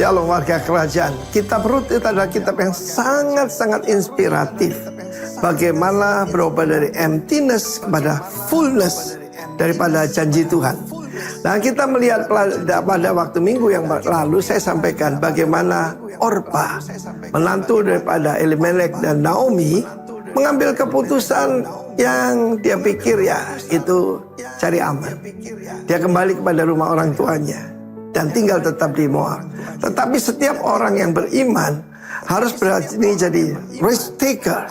Shalom warga kerajaan. Kitab Rut itu adalah kitab yang sangat-sangat inspiratif. Bagaimana berubah dari emptiness kepada fullness daripada janji Tuhan. Nah, kita melihat pada waktu minggu yang lalu saya sampaikan bagaimana Orpa, menantu daripada Elimelek dan Naomi, mengambil keputusan yang dia pikir ya itu cari aman. Dia kembali kepada rumah orang tuanya dan tinggal tetap di Moab. Tetapi setiap orang yang beriman harus berani jadi risk taker.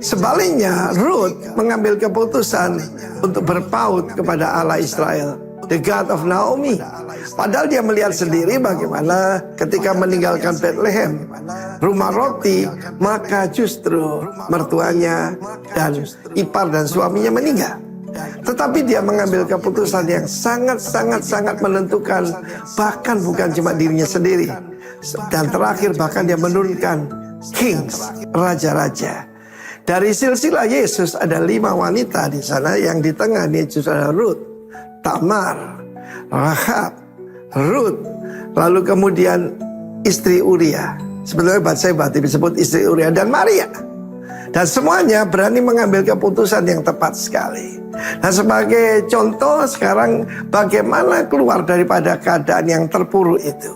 Sebaliknya, Ruth mengambil keputusan untuk berpaut kepada Allah Israel, the God of Naomi. Padahal dia melihat sendiri bagaimana ketika meninggalkan Bethlehem, rumah roti, maka justru mertuanya dan ipar dan suaminya meninggal. Tetapi dia mengambil keputusan yang sangat menentukan, bahkan bukan cuma dirinya sendiri. Dan terakhir bahkan dia menurunkan kings, raja-raja. Dari silsilah Yesus ada 5 wanita di sana, yang di tengah ini justru ada Ruth, Tamar, Rahab, Ruth, lalu kemudian istri Uria. Sebetulnya Batseba disebut istri Uria, dan Maria. Dan semuanya berani mengambil keputusan yang tepat sekali. Nah, sebagai contoh sekarang bagaimana keluar daripada keadaan yang terpuruk itu.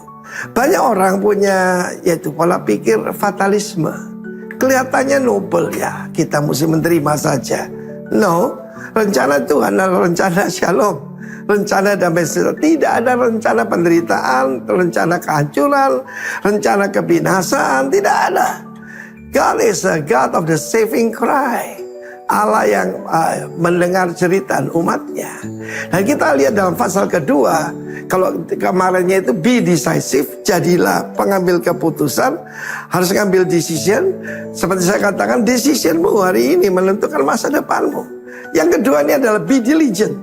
Banyak orang punya yaitu pola pikir fatalisme. Kelihatannya noble ya, kita mesti menerima saja. No, rencana Tuhan adalah rencana shalom, rencana damai sejahtera. Tidak ada rencana penderitaan, rencana kehancuran, rencana kebinasaan, tidak ada. God is a God of the saving cry. Allah yang mendengar cerita umatnya. Dan kita lihat dalam pasal kedua, kalau kemarinnya itu be decisive, jadilah pengambil keputusan, harus ngambil decision. Seperti saya katakan, decisionmu hari ini menentukan masa depanmu. Yang kedua ini adalah be diligent,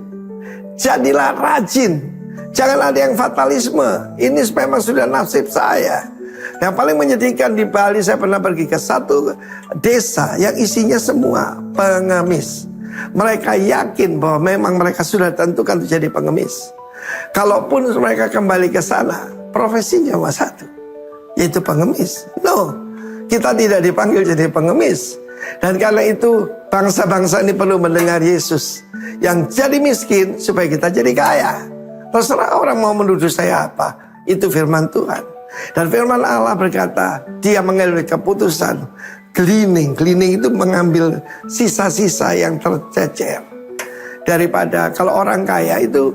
jadilah rajin. Jangan ada yang fatalisme, ini memang sudah nasib saya. Yang paling menyedihkan di Bali, saya pernah pergi ke satu desa yang isinya semua pengemis. Mereka yakin bahwa memang mereka sudah tentukan untuk jadi pengemis. Kalaupun mereka kembali ke sana, profesinya cuma satu, yaitu pengemis. No, kita tidak dipanggil jadi pengemis. Dan karena itu bangsa-bangsa ini perlu mendengar Yesus yang jadi miskin supaya kita jadi kaya. Terserah orang mau menuduh saya apa, itu firman Tuhan. Dan firman Allah berkata, dia mengambil keputusan cleaning. Cleaning itu mengambil sisa-sisa yang tercecer. Daripada kalau orang kaya itu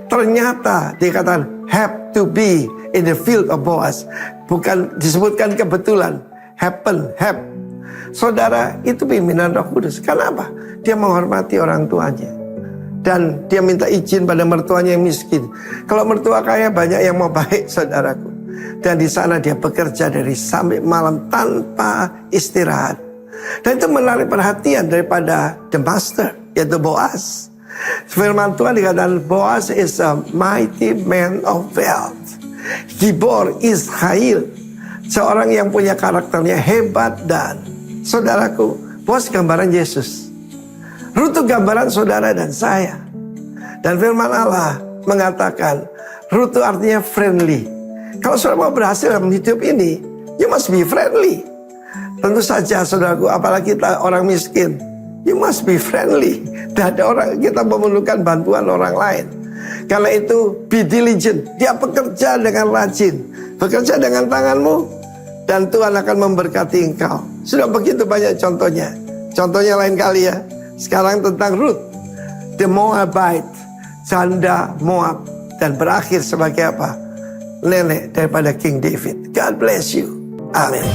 ternyata dikatakan have to be in the field of Boaz. Bukan disebutkan kebetulan, happen. Saudara, itu pimpinan Roh Kudus. Kenapa? Dia menghormati orang tuanya. Dan dia minta izin pada mertuanya yang miskin. Kalau mertua kaya banyak yang mau baik, saudaraku. Dan di sana dia bekerja dari sampai malam tanpa istirahat. Dan itu menarik perhatian daripada the master, yaitu Boaz. Firman Tuhan dikatakan Boaz is a mighty man of wealth, Gibor Israel, seorang yang punya karakternya hebat. Dan saudaraku, Boaz gambaran Yesus, Ruth itu gambaran saudara dan saya. Dan firman Allah mengatakan Ruth itu artinya friendly. Kalau saudara mau berhasil dalam hidup ini, you must be friendly. Tentu saja saudaraku, apalagi kita orang miskin, you must be friendly. Dan ada orang, kita memerlukan bantuan orang lain. Karena itu be diligent. Dia bekerja dengan rajin, bekerja dengan tanganmu, dan Tuhan akan memberkati engkau. Sudah begitu banyak contohnya. Contohnya lain kali ya. Sekarang tentang Ruth, the Moabite, janda Moab, dan berakhir sebagai apa? Nenek daripada King David. God bless you. Amin.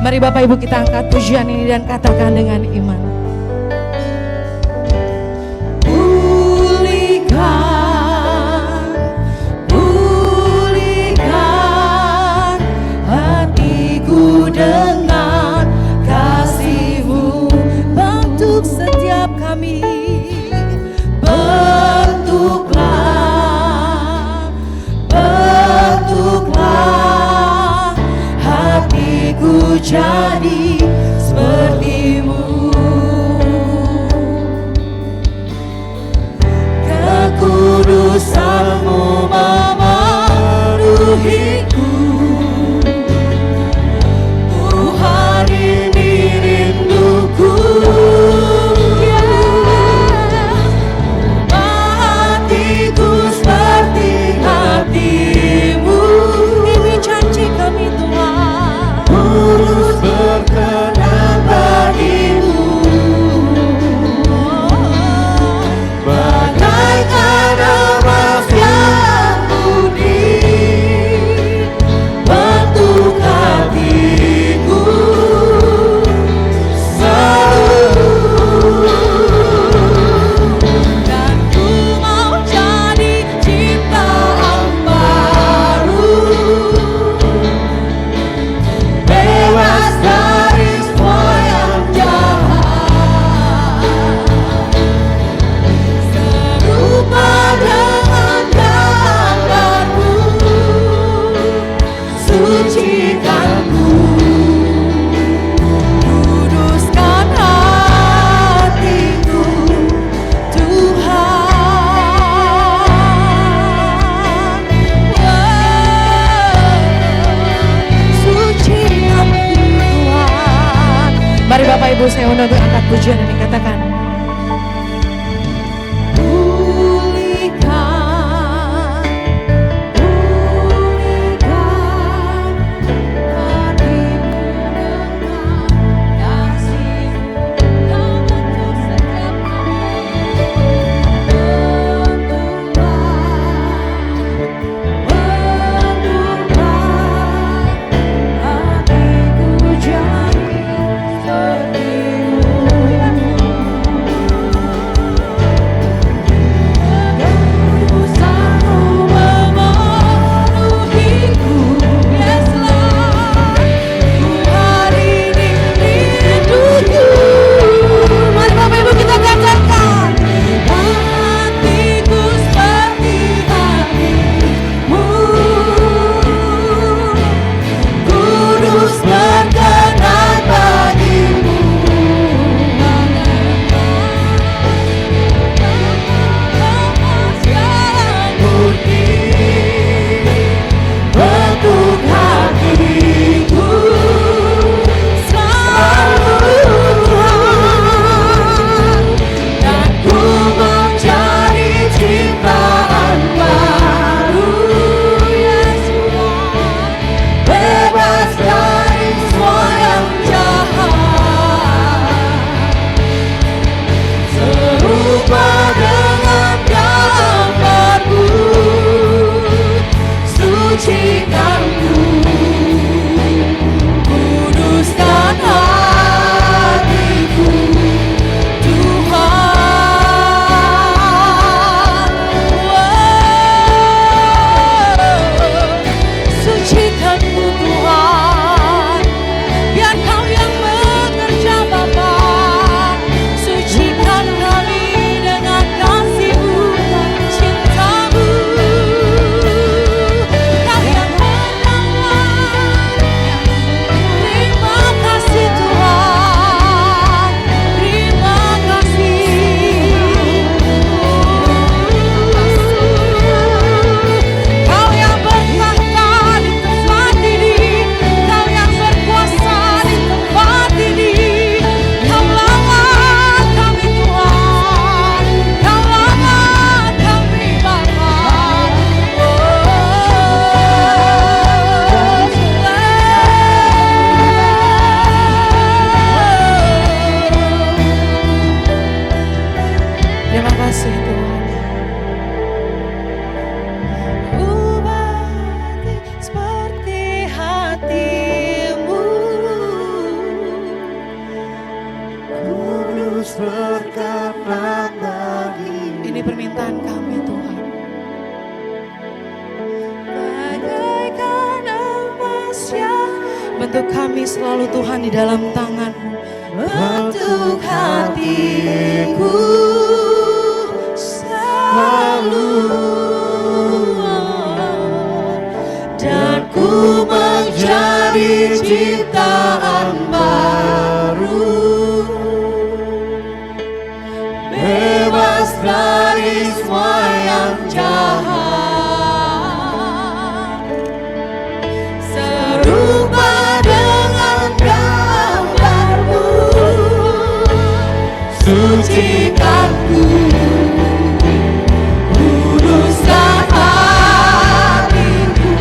Mari Bapak Ibu kita angkat pujian ini dan katakan dengan iman. Pulihkan, pulihkan hatiku dengan kasih-Mu. Bentuk setiap kami, bentuklah, bentuklah hatiku jadi seperti-Mu. Kekudusan-Mu memenuhiku. Tuhan, ini rinduku. Hatiku seperti hati-Mu. Ini janji kami Tuhan. Terus berkenan karena Ini permintaan kami Tuhan. Bagaikan emas yang bentuk kami selalu Tuhan di dalam tangan-Mu. Bentuk hatiku selalu, dan ku menjadi ciptaan baru, bebas dari semua yang jahat, serupa dengan gambar-Mu, sucikanku, kuduskan hatiku.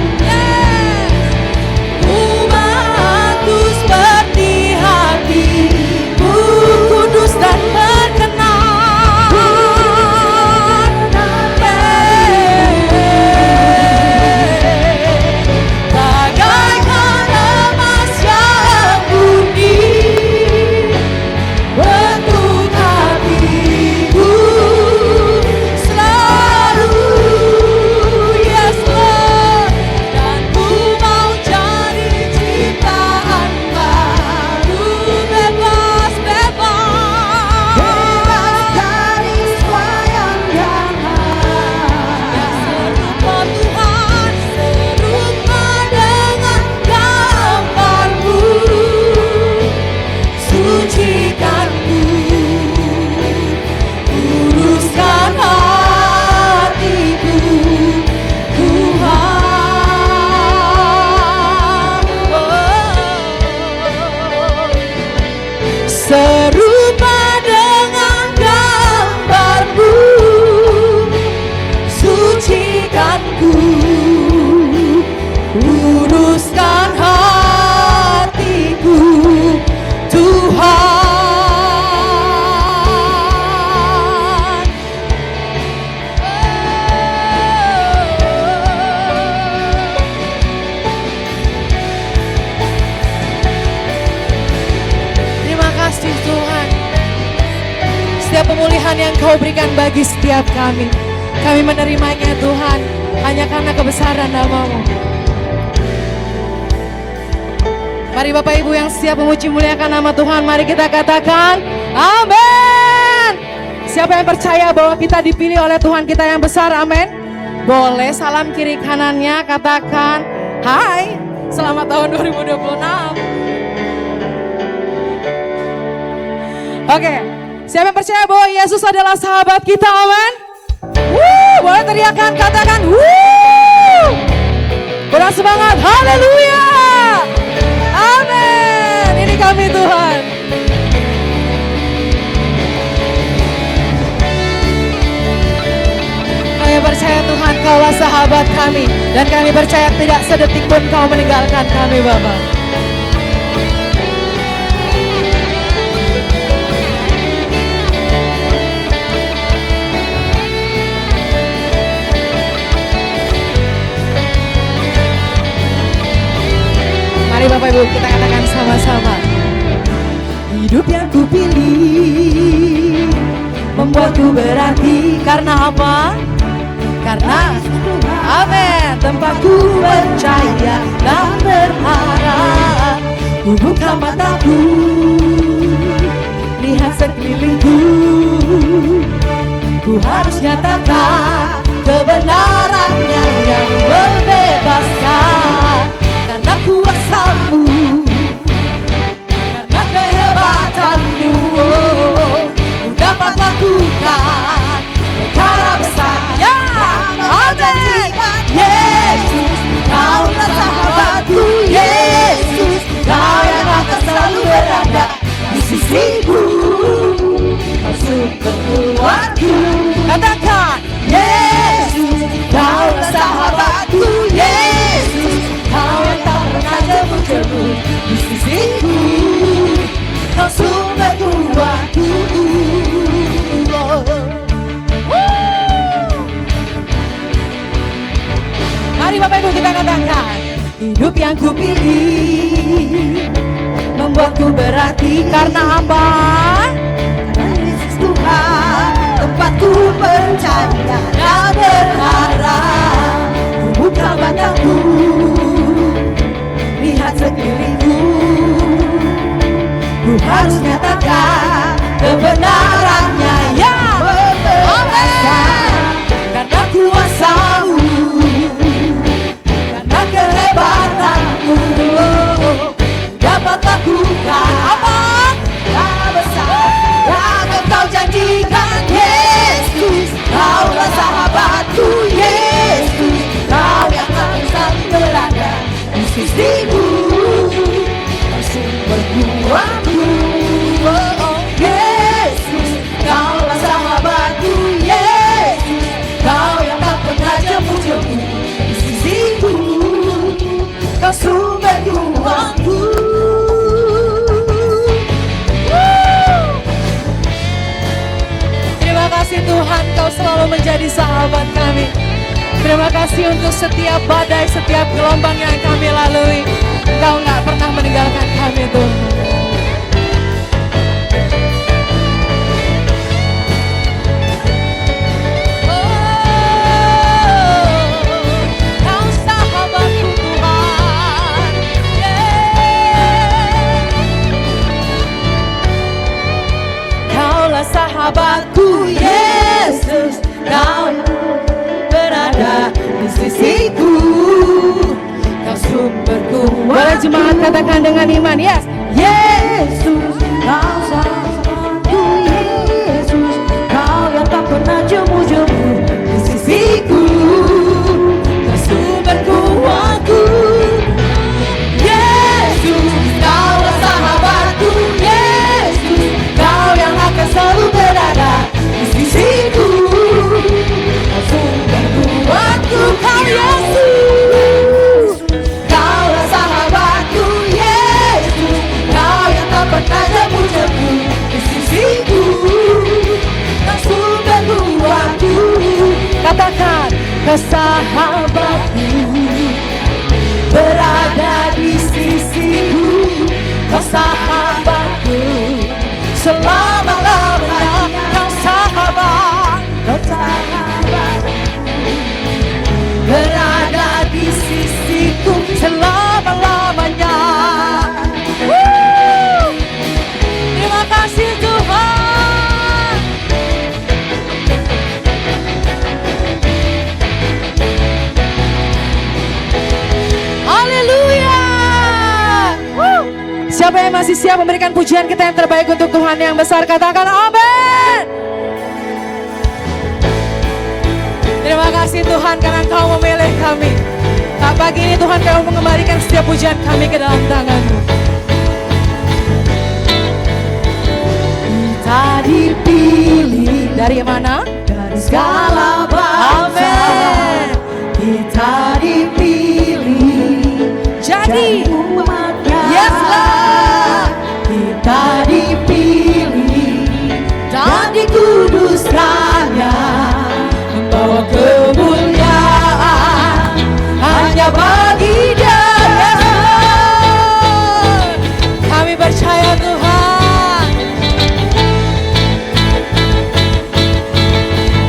Ku mau seperti hatimu, kudus dan berkenan. Bagaikan emas yang murni, bentuk hatiku selalu, yes Lord. Dan ku mau jadi ciptaan baru, bebas dari semua yang jahat, ya serupa Tuhan, serupa dengan gambar-Mu, sucikanku, kuduskan hatiku, Tuhan. Serupa dengan gambar-Mu, sucikanku, kuduskan hatiku, Tuhan. Terima kasih Tuhan, setiap pemulihan yang Kau berikan bagi setiap kami menerimanya Tuhan, hanya karena kebesaran nama-Mu. Mari Bapak Ibu yang siap memuji muliakan nama Tuhan, mari kita katakan amin. Siapa yang percaya bahwa kita dipilih oleh Tuhan kita yang besar, amin. Boleh salam kiri kanannya, katakan hai, selamat tahun 2026. Oke, siapa yang percaya bahwa Yesus adalah sahabat kita, amin. Boleh teriakan, katakan kurang semangat, haleluya, amin. Ini kami Tuhan. Kami percaya Tuhan Kaulah sahabat kami, dan kami percaya tidak sedetik pun Kau meninggalkan kami Bapa. Mari Bapak Ibu kita katakan sama-sama. Hidup yang ku pilih membuatku berarti, karena apa? Karena amin, tempatku percaya dan berharap. Ku buka mataku, lihat sekelilingku. Ku harus nyatakan kebenarannya yang membebaskan. Karena kuasa-Mu, karena kehebatan-Mu, Ku dapat lakukan perkara besar. Ya, amin. Yesus, Kaulah sahabatku. Yesus, Kau yang akan selalu berada di sisiku, Kau sumber kuatku. Katakan, Yesus, Kaulah sahabatku. Yesus, Kau yang tak pernah jemu-jemu di sisiku, Kau sumber kuatku. Mari Bapak Ibu kita katakan, hidup yang ku pilih membuatku berarti, karena apa? Karena Yesus Tuhan. percaya dan berharap. Buka mataku, lihat sekelilingku. Ku harus nyatakan kebenarannya yang memperkasa. Karena kuasamu, karena kehebatanmu, dapat lakukan apa yang besar yang engkau janjikan. Yesus, kaulah sahabatku. Yesus, kau yang akan selalu berada di sisiku, kau sumber kuatku. Oh, Yesus, kaulah sahabatku. Yesus, kau yang tak pernah jemu-jemu di sisiku, kau sumber kuatku. Terima kasih Tuhan, Kau selalu menjadi sahabat kami. Terima kasih untuk setiap badai, setiap gelombang yang kami lalui. Engkau nggak pernah meninggalkan kami Tuhan. Kau sahabatku Tuhan. Kaulah sahabatku Yesus, kau berada di sisiku, kau sumberku. Boleh jemaat katakan dengan iman, yes. Yesus, kau sahabatku. Yesus, kau yang tak pernah jemu-jemu di sisiku, kau sumberku aku. Yesus, kaulah sahabatku. Yesus, kau yang akan selalu berada di sisiku, kau sumberku aku. Kau Yesus, kaulah sahabatku. Yesus, kau yang tak pernah jemu-jemu di sisiku, kau sumberku aku. Katakan, Kesahabatku berada di sisiku, kau sahabatku selama-lamanya. Kau sahabat, kau sahabat berada di sisiku selama-lamanya. terima kasih Tuhan. Haleluya. Siapa yang masih siap memberikan pujian kita yang terbaik untuk Tuhan yang besar, katakan amin. Terima kasih Tuhan karena Engkau memilih kami. Nah, pagi ini Tuhan Kau mengembalikan setiap pujian kami ke dalam tangan-Mu. Kita dipilih Dari mana? dari segala bangsa. Amin. Kita dipilih Jadi umatnya. Yes, Lord. Kita dipilih dan dikuduskannya, membawa kemuliaan hanya bagi Dia. Kami percaya Tuhan.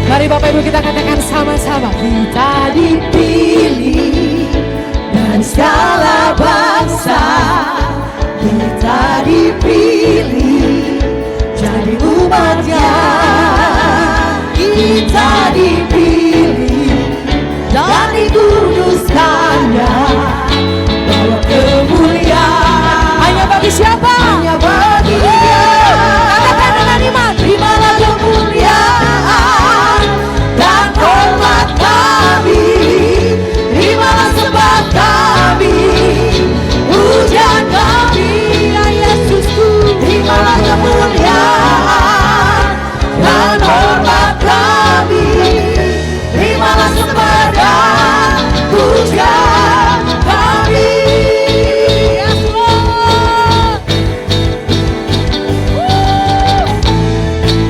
Mari Bapak Ibu kita katakan sama-sama. Kita dipilih dari segala bangsa. Kita dipilih jadi umatnya. Kita dipilih dan dikuduskannya, bawa kemuliaan Hanya bagi siapa? hanya bagi Dia. Katakan dengan iman. Terimalah kemuliaan dan hormat kami, terimalah sembah kami, pujian kami, ya Yesusku. Terimalah kemuliaan dan hormat kami, terimalah sembah dan pujian kami. Yes, Lord.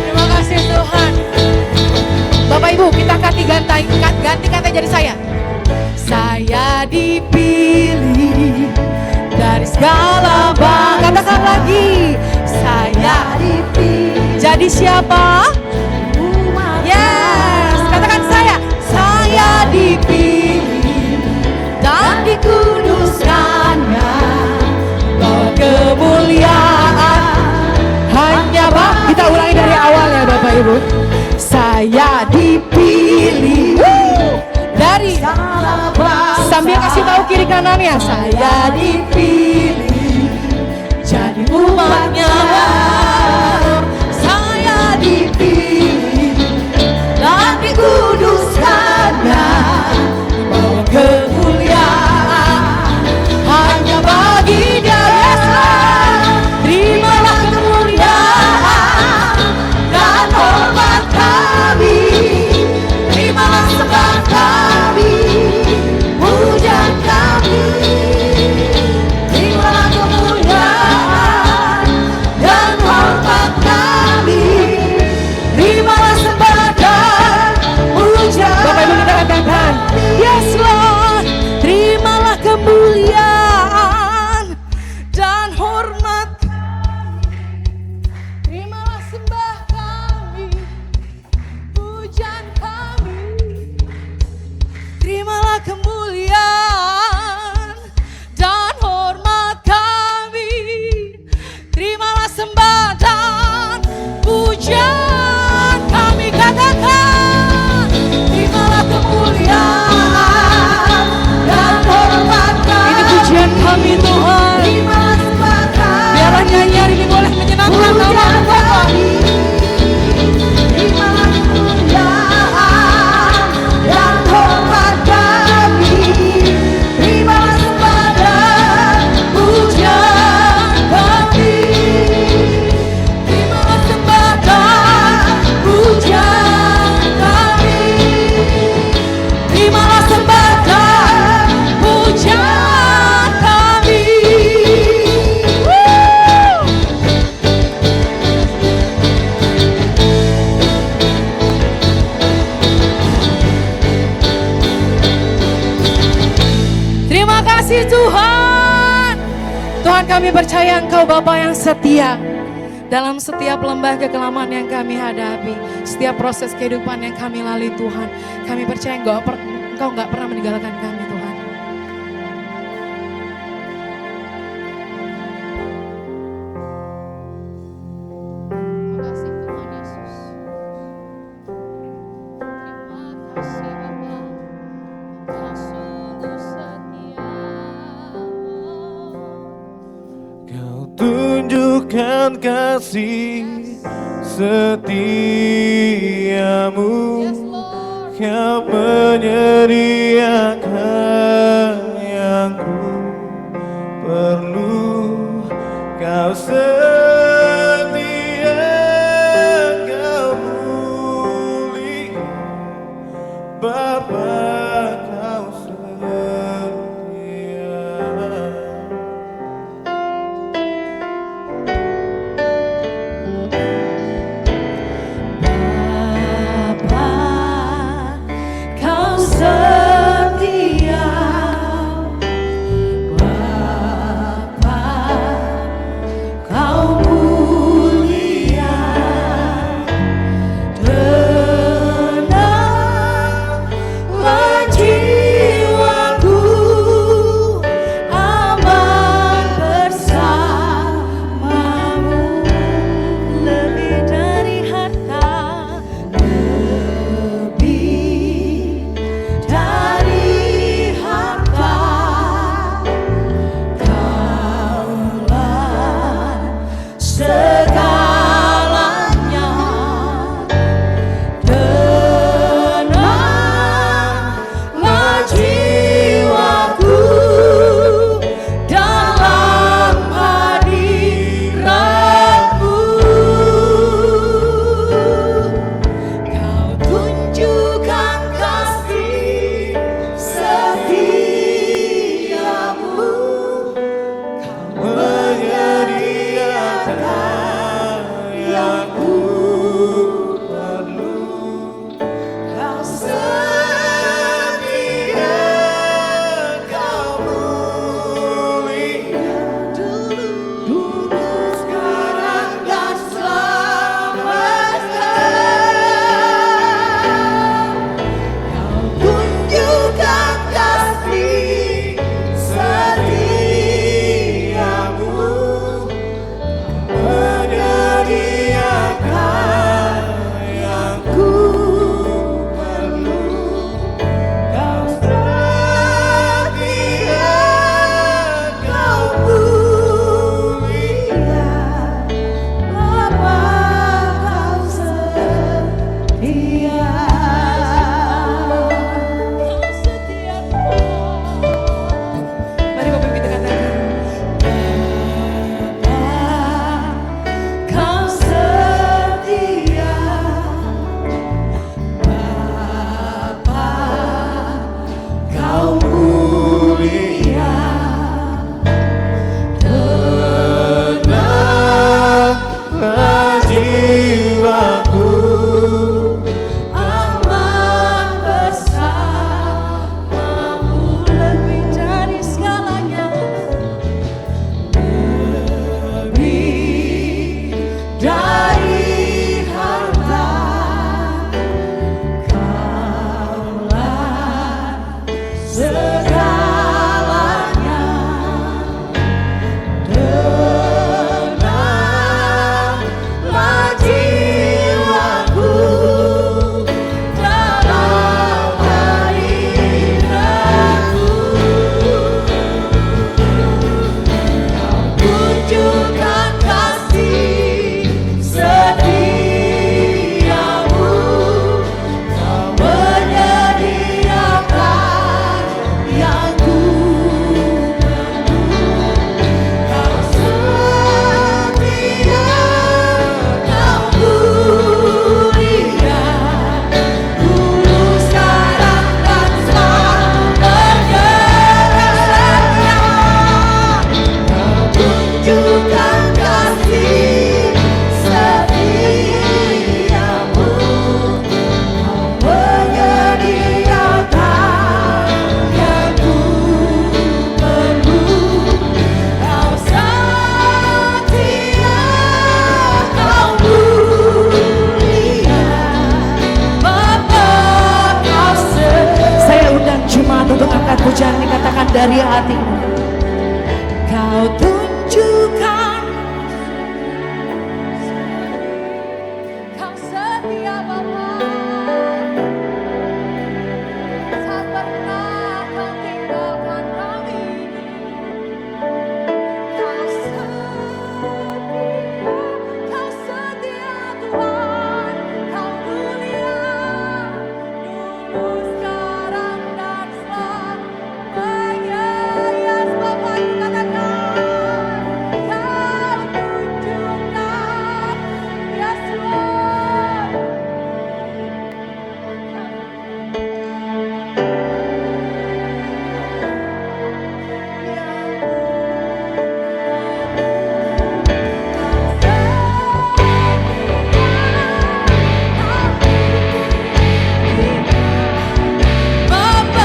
Terima kasih Tuhan. Bapak Ibu kita ganti kata jadi saya. Saya dipilih dari segala bangsa. Katakan lagi. Saya Dipilih jadi siapa? umat Yes. Bu? Saya dipilih dari sambil kasih tahu kiri kanannya. Saya dipilih jadi umatnya. Saya dipilih dan dikuduskannya, bawa kemuliaan hanya bagi Dia. Terimalah kemuliaan dan hormat kami, terimalah sembah kami, pujian kami. Terimalah kemuliaan dan hormat kami, terimalah sembah dan pujian. Bapak Ibu kita katakan, yes Lord, terimalah kemuliaan dan hormat. Terimalah sembah kami, pujian kami. Terimalah kemuliaan dan hormat kami. Terimalah sembah dan pujian kami. Katakan, Terimalah kemuliaan dan hormat kami. ini pujian kami Tuhan. Terimalah sembah kami. Biarlah nyanyian ini boleh menyenangkan nama Tuhan. Terimalah kemuliaan dan hormat kami, terimalah sembah dan pujian kami. Terimalah sembah dan pujian kami, terimalah sembah dan pujian kami. Terima kasih Tuhan. Tuhan, kami percaya Engkau Bapa yang setia. Dalam setiap lembah kekelaman yang kami hadapi, setiap proses kehidupan yang kami lalui Tuhan, kami percaya Engkau nggak pernah meninggalkan kami Tuhan. Terima kasih Tuhan Yesus. Terima kasih Bapa. Kau sungguh setia. Kau tunjukkan kasih setiamu. Yes Lord. Kau menyediakan yang ku perlu. Kau setia, kau mulia, Bapa, kau setia. Bapa, Kau setia. dari hatimu. Kau tunjukkan kau setia Bapa, tak pernah kau tinggalkan kami. Kau setia Tuhan, kau mulia dulu sekarang dan selamanya. Yes, Bapa, katakan kau tunjukkan, yes Lord. Bapa,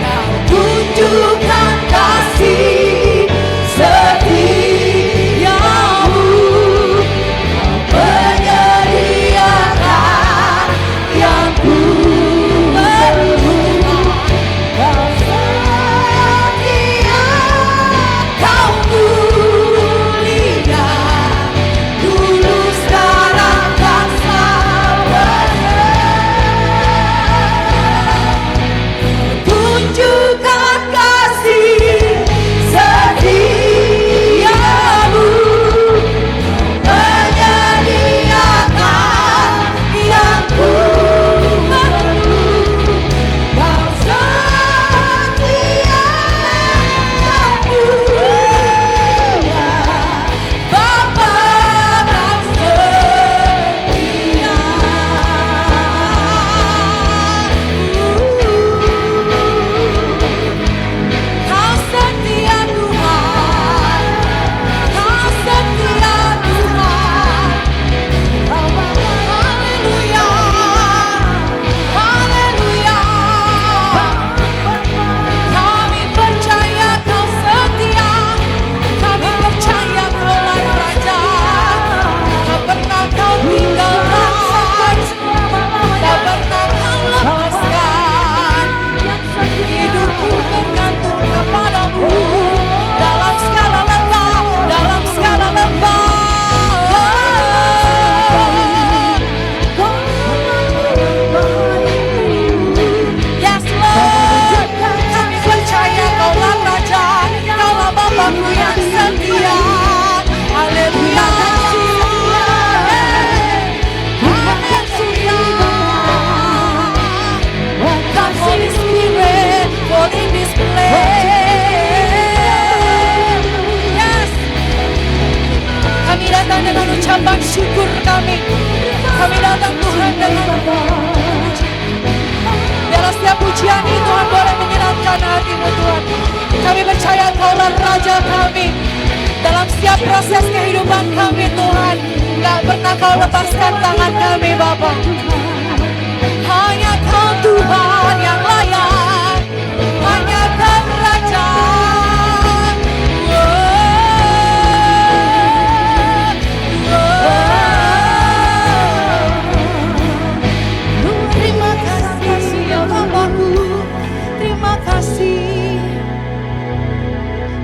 kau tunjukkan kasih setiamu, menyediakan yang ku perlu. Kau setia, kau mulia, dulu sekarang dan selamanya. Tunjukkan kasih setiamu, menyediakan yang ku perlu. Kau setia, kau mulia, Bapa, kau setia. Kau setia Tuhan, kau setia Tuhan. Haleluya, haleluya. Kami percaya kau setia, kami percaya kaulah Raja. Tak pernah kau tinggalkan, tak pernah kau lepaskan. Hidupku bergantung kepadamu dalam segala lembah, dalam segala lembah. Yes Lord, kami percaya kaulah Raja, kaulah Bapakku yang setia. Haleluya. Come Holy Spirit, fall in this place. Yes. Kami datang dengan ucapan syukur kami. Kami datang Tuhan dengan puji. Biarlah setiap pujian ini Tuhan boleh menyenangkan hatimu Tuhan. Kami percaya kaulah Raja kami. Dalam setiap proses kehidupan kami Tuhan, gak pernah kau lepaskan tangan kami Bapa. Hanya kau Tuhan yang layak, hanya kau Raja. Terima kasih ya Bapakku, terima kasih.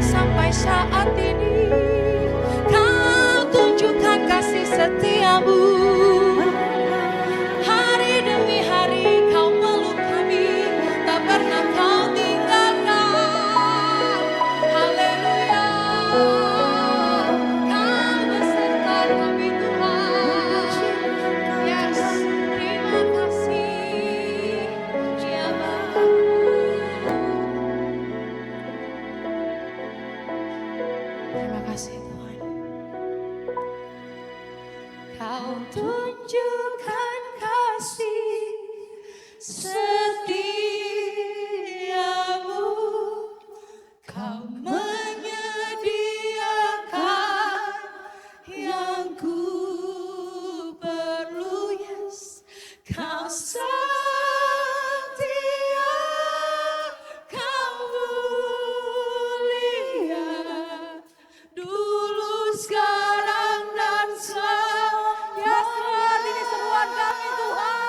Sampai saat ini kau tunjukkan kasih setiamu. Hari demi hari kau meluk kami, tak pernah kau tinggalkan. Haleluya, kau beserta kami Tuhan. Yes, terima kasih ya Bapa. Terima kasih Tuhan. Kau tunjukkan kasih setiamu, kau menyediakan yang ku perlu. Yes, kau setia, kau mulia, dulu sekarang dan selamanya. Yes Lord, ini seruan kami Tuhan.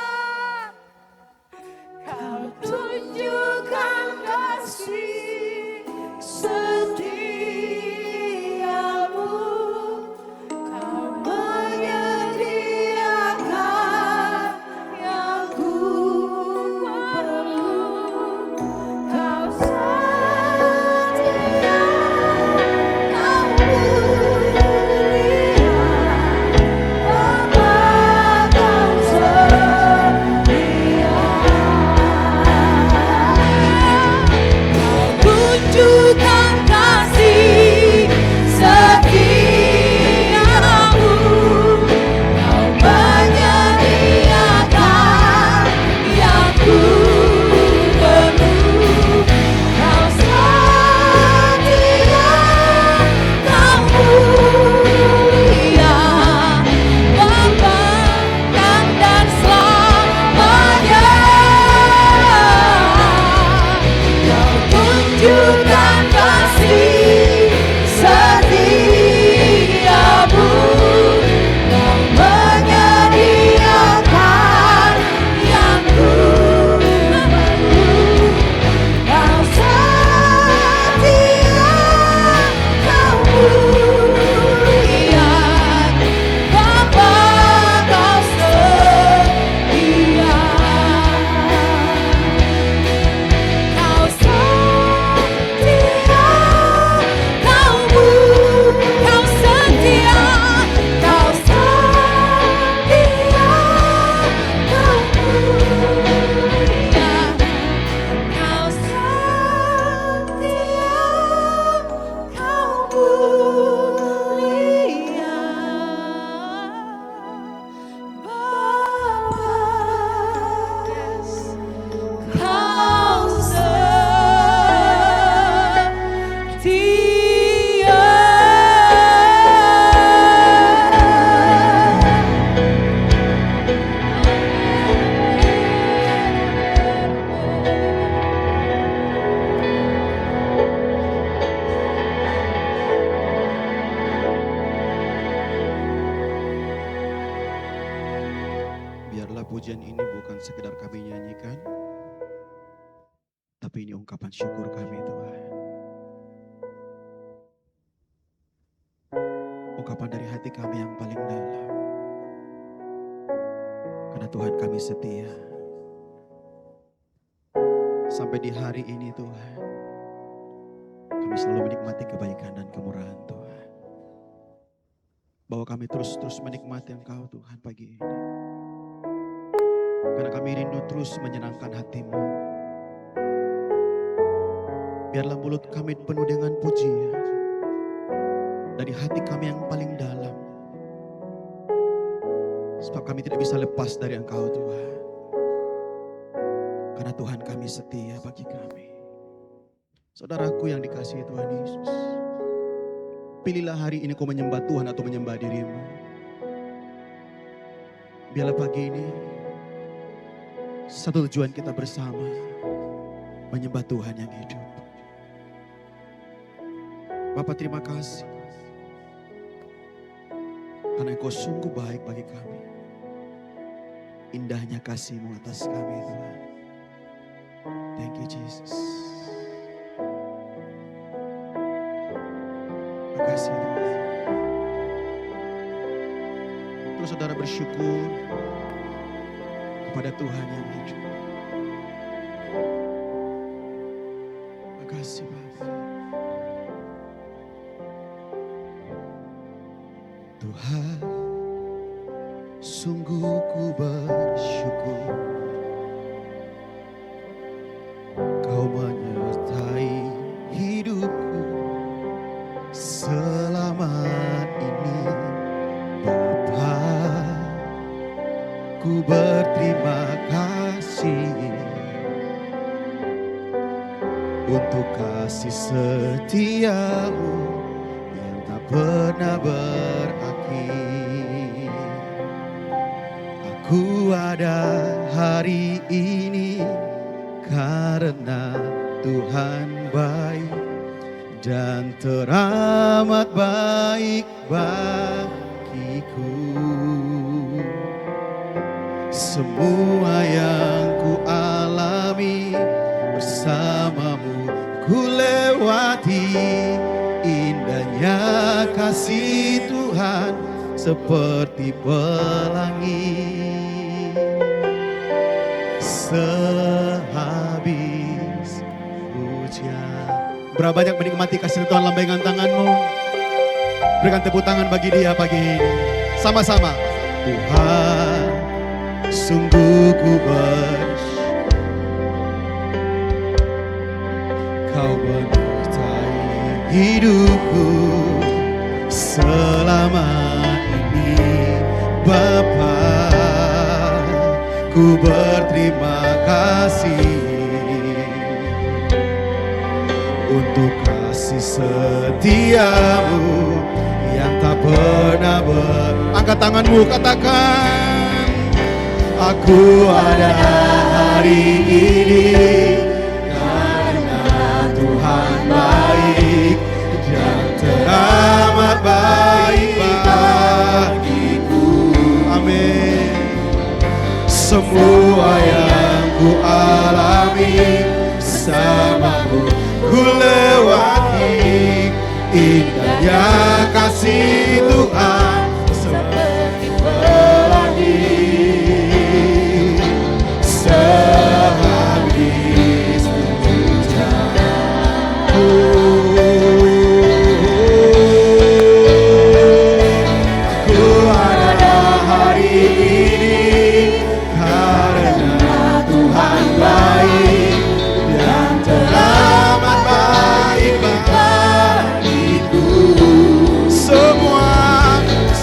pujian ini bukan sekedar kami nyanyikan, tapi ini ungkapan syukur kami Tuhan. Ungkapan dari hati kami yang paling dalam. Karena Tuhan kami setia. Sampai di hari ini Tuhan, kami selalu menikmati kebaikan dan kemurahan Tuhan. Bahwa kami terus menikmati Engkau Tuhan pagi ini. Karena kami rindu terus menyenangkan hati-Mu. Biarlah mulut kami penuh dengan pujian dari hati kami yang paling dalam. Sebab kami tidak bisa lepas dari Engkau Tuhan. Karena Tuhan kami setia bagi kami. Saudaraku yang dikasihi Tuhan Yesus, pilihlah hari ini kau menyembah Tuhan atau menyembah dirimu. Biarlah pagi ini satu tujuan kita bersama, menyembah Tuhan yang hidup. Bapa terima kasih karena Engkau sungguh baik bagi kami. Indahnya kasih-Mu atas kami Tuhan. Thank you Jesus. Terima kasih Tuhan. Terus saudara bersyukur kepada Tuhan yang hidup. Terima kasih Bapa. Tuhan, sungguh ku bersyukur Kau menyertai hidupku selama ini. Bapa, ku berterima kasih untuk kasih setia-Mu yang tak pernah berakhir. Aku ada hari ini karena Tuhan baik dan teramat baik bagiku. Semua yang ku alami bersama-Mu ku lewati. Indahnya kasih Tuhan seperti pelangi. Sehabis hujan. Berapa banyak menikmati kasih Tuhan, lambaikan tanganmu. Berikan tepuk tangan bagi Dia pagi ini. Sama-sama. Tuhan, sungguh ku bersyukur Kau menyertai hidupku selama ini. Bapa, ku berterima kasih untuk kasih setia-Mu yang tak pernah Angkat tanganmu, katakan, aku ada hari ini karena Tuhan baik dan teramat baik bagiku. Amin. Semua yang ku alami bersama-Mu ku lewati. Indahnya kasih Tuhan seperti pelangi. Sehabis hujan, aku ada hari ini karena Tuhan baik dan teramat baik bagiku.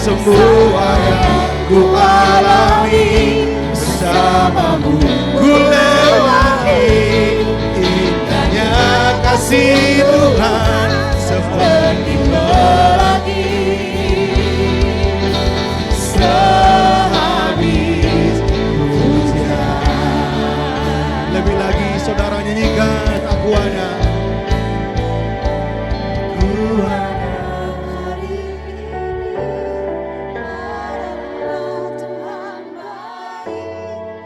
Semua yang ku alami bersama-Mu ku lewati. Indahnya kasih Tuhan seperti pelangi. Sehabis hujan. Lebih lagi saudara nyanyikan, aku ada. Aku ada hari ini karena Tuhan baik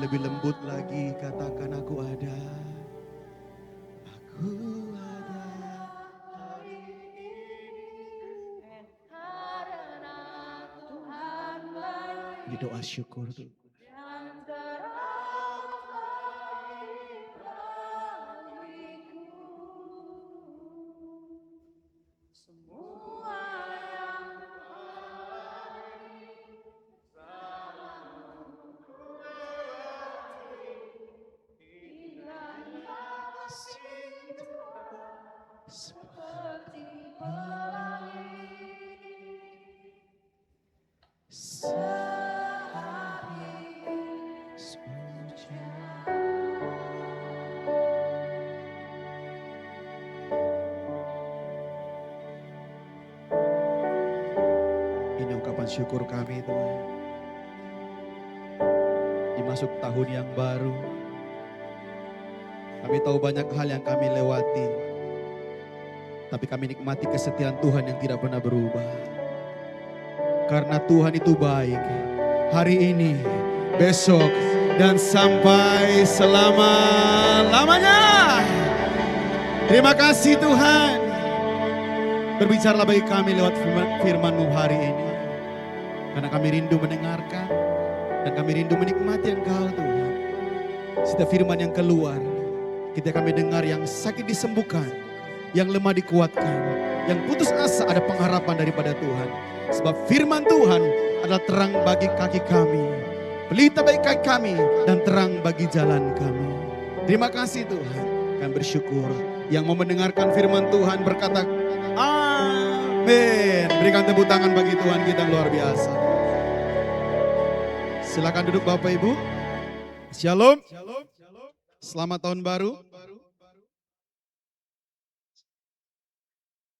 Lebih lembut lagi katakan aku ada. Aku ada. Karena Tuhan baik Ini doa syukur tuh. dan terakhir bagiku. Semua yang seperti pelangi sehabis Ini ungkapan syukur kami Tuhan. Dimasuk tahun yang baru. Kami tahu banyak hal yang kami lewati. Tapi kami nikmati kesetiaan Tuhan yang tidak pernah berubah. Karena Tuhan itu baik. Hari ini, besok, dan sampai selama-lamanya. Terima kasih Tuhan. Berbicaralah bagi kami lewat firman-Mu hari ini. Karena kami rindu mendengarkan. Dan kami rindu menikmati Engkau Tuhan. Setiap firman yang keluar. Ketika kami dengar yang sakit disembuhkan. Yang lemah dikuatkan. Yang putus asa ada pengharapan daripada Tuhan. Sebab firman Tuhan adalah terang bagi kaki kami. Pelita bagi kaki kami. Dan terang bagi jalan kami. Terima kasih Tuhan. Kami bersyukur. Yang mau mendengarkan firman Tuhan berkata amin. Berikan tepuk tangan bagi Tuhan kita yang luar biasa. Silakan duduk Bapak Ibu. Shalom. Selamat tahun baru.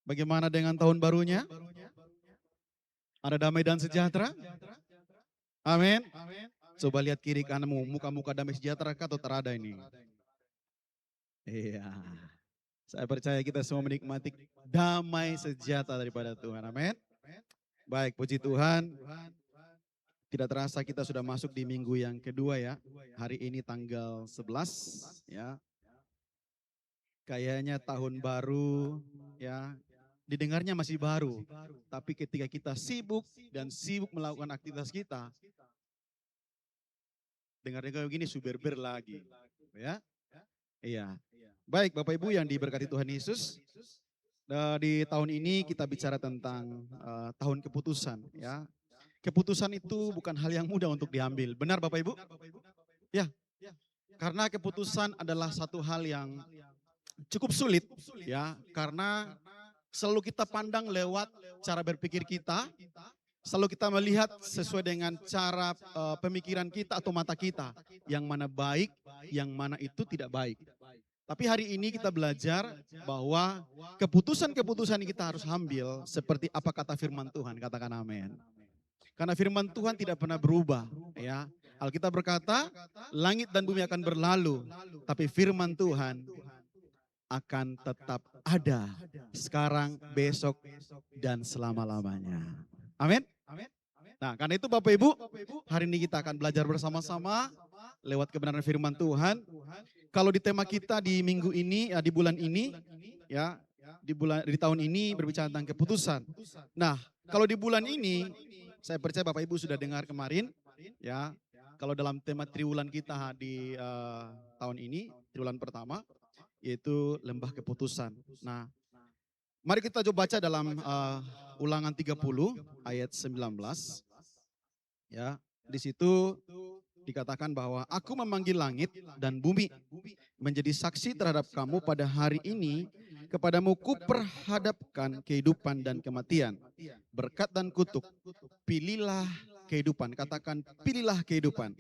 Bagaimana dengan tahun barunya? Ada damai dan sejahtera? Amin. Coba lihat kiri kananmu, muka-muka damai sejahtera atau terada ini? Iya. Saya percaya kita semua menikmati damai sejahtera daripada Tuhan. Amin. Baik, puji Tuhan. Tidak terasa kita sudah masuk di minggu yang kedua ya. Hari ini tanggal 11 ya. Kayaknya tahun baru ya. Didengarnya masih baru. Tapi ketika kita sibuk dan sibuk melakukan aktivitas kita. Dengar-dengar begini suber-ber lagi. Ya. Iya. Baik Bapak Ibu yang diberkati Tuhan Yesus. Di tahun ini kita bicara tentang tahun keputusan ya. Keputusan itu bukan hal yang mudah untuk diambil. Benar Bapak Ibu? Ya. Karena keputusan adalah satu hal yang cukup sulit ya. Karena selalu kita pandang lewat cara berpikir kita. Selalu kita melihat sesuai dengan cara pemikiran kita atau mata kita. Yang mana baik, yang mana itu tidak baik. Tapi hari ini kita belajar bahwa keputusan-keputusan yang kita harus ambil seperti apa kata firman Tuhan. Katakan amin. Karena firman Tuhan tidak pernah berubah. Ya, Alkitab berkata, langit dan bumi akan berlalu. Tapi firman Tuhan akan tetap ada. Sekarang, besok, dan selama-lamanya. Amin. Nah, karena itu Bapak Ibu, hari ini kita akan belajar bersama-sama lewat kebenaran firman Tuhan. Kalau di tema kita di minggu ini, di bulan ini, ya, di tahun ini berbicara tentang keputusan. Nah, kalau di bulan ini, saya percaya Bapak Ibu sudah dengar kemarin, ya. Kalau dalam tema triwulan kita di tahun ini, triwulan pertama, yaitu lembah keputusan. Nah, mari kita coba baca dalam Ulangan 30 ayat 19. Ya, di situ dikatakan bahwa aku memanggil langit dan bumi menjadi saksi terhadap kamu pada hari ini. Kepadamu kuperhadapkan kehidupan dan kematian, berkat dan kutuk. Pilihlah kehidupan. Katakan pilihlah kehidupan.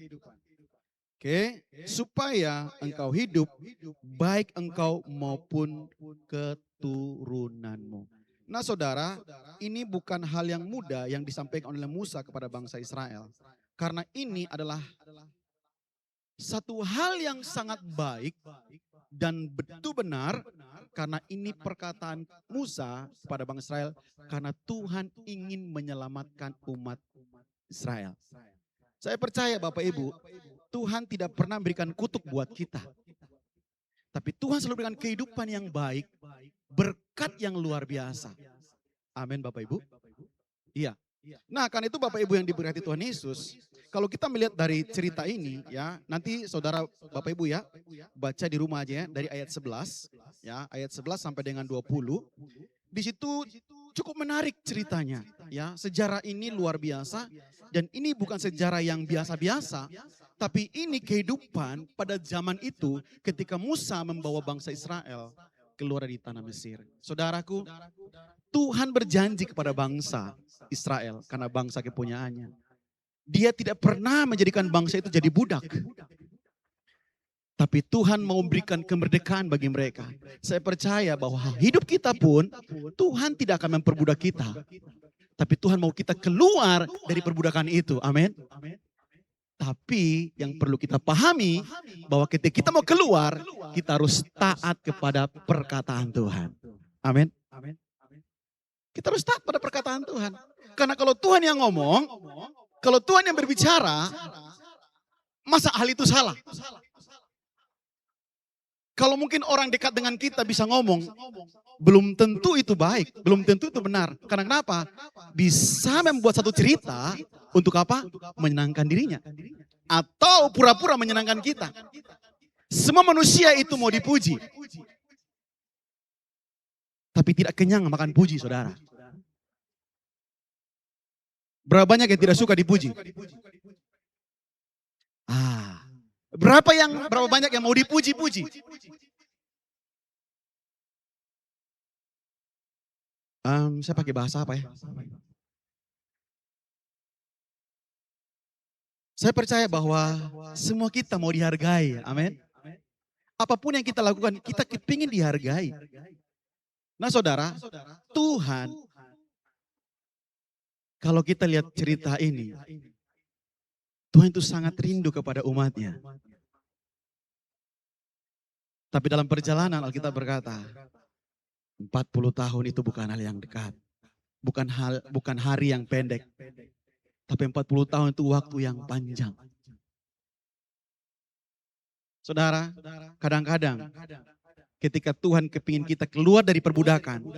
Oke, supaya engkau hidup, baik engkau maupun keturunanmu. Nah saudara, ini bukan hal yang mudah yang disampaikan oleh Musa kepada bangsa Israel. Karena ini adalah satu hal yang sangat baik dan betul benar. Karena ini perkataan Musa kepada bangsa Israel. Karena Tuhan ingin menyelamatkan umat Israel. Saya percaya Bapak Ibu, Tuhan tidak pernah memberikan kutuk buat kita. Tapi Tuhan selalu berikan kehidupan yang baik, berkat yang luar biasa. Amin Bapak Ibu. Iya. Nah karena itu Bapak Ibu yang diberkati Tuhan Yesus, kalau kita melihat dari cerita ini ya, nanti saudara Bapak Ibu ya, baca di rumah aja ya, dari ayat 11, ya ayat 11 sampai dengan 20. Di situ cukup menarik ceritanya ya, sejarah ini luar biasa dan ini bukan sejarah yang biasa-biasa, tapi ini kehidupan pada zaman itu ketika Musa membawa bangsa Israel keluar dari tanah Mesir. Saudaraku, Tuhan berjanji kepada bangsa Israel karena bangsa kepunyaannya. Dia tidak pernah menjadikan bangsa itu jadi budak. Tapi Tuhan mau memberikan kemerdekaan bagi mereka. Saya percaya bahwa hidup kita pun Tuhan tidak akan memperbudak kita. Tapi Tuhan mau kita keluar dari perbudakan itu. Amin. Tapi yang perlu kita pahami bahwa ketika kita mau keluar, kita harus taat kepada perkataan Tuhan. Amin. Kita harus taat pada perkataan Tuhan. Karena kalau Tuhan yang ngomong, kalau Tuhan yang berbicara, masa ahli itu salah? Kalau mungkin orang dekat dengan kita bisa ngomong, belum tentu itu baik, belum tentu itu benar. Karena kenapa? Bisa membuat satu cerita untuk apa? Menyenangkan dirinya. Atau pura-pura menyenangkan kita. Semua manusia itu mau dipuji. Tapi tidak kenyang makan puji, saudara. Berapa banyak yang tidak suka dipuji? Berapa banyak yang mau dipuji-puji? Saya pakai bahasa apa ya? Saya percaya bahwa semua kita mau dihargai, amin. Apapun yang kita lakukan, kita kepingin dihargai. Nah saudara, Tuhan, kalau kita lihat cerita ini, Tuhan itu sangat rindu kepada umatnya. Tapi dalam perjalanan Alkitab berkata, 40 tahun itu bukan hal yang dekat. Bukan hari yang pendek. Tapi 40 tahun itu waktu yang panjang. Saudara, kadang-kadang ketika Tuhan kepingin kita keluar dari perbudakan,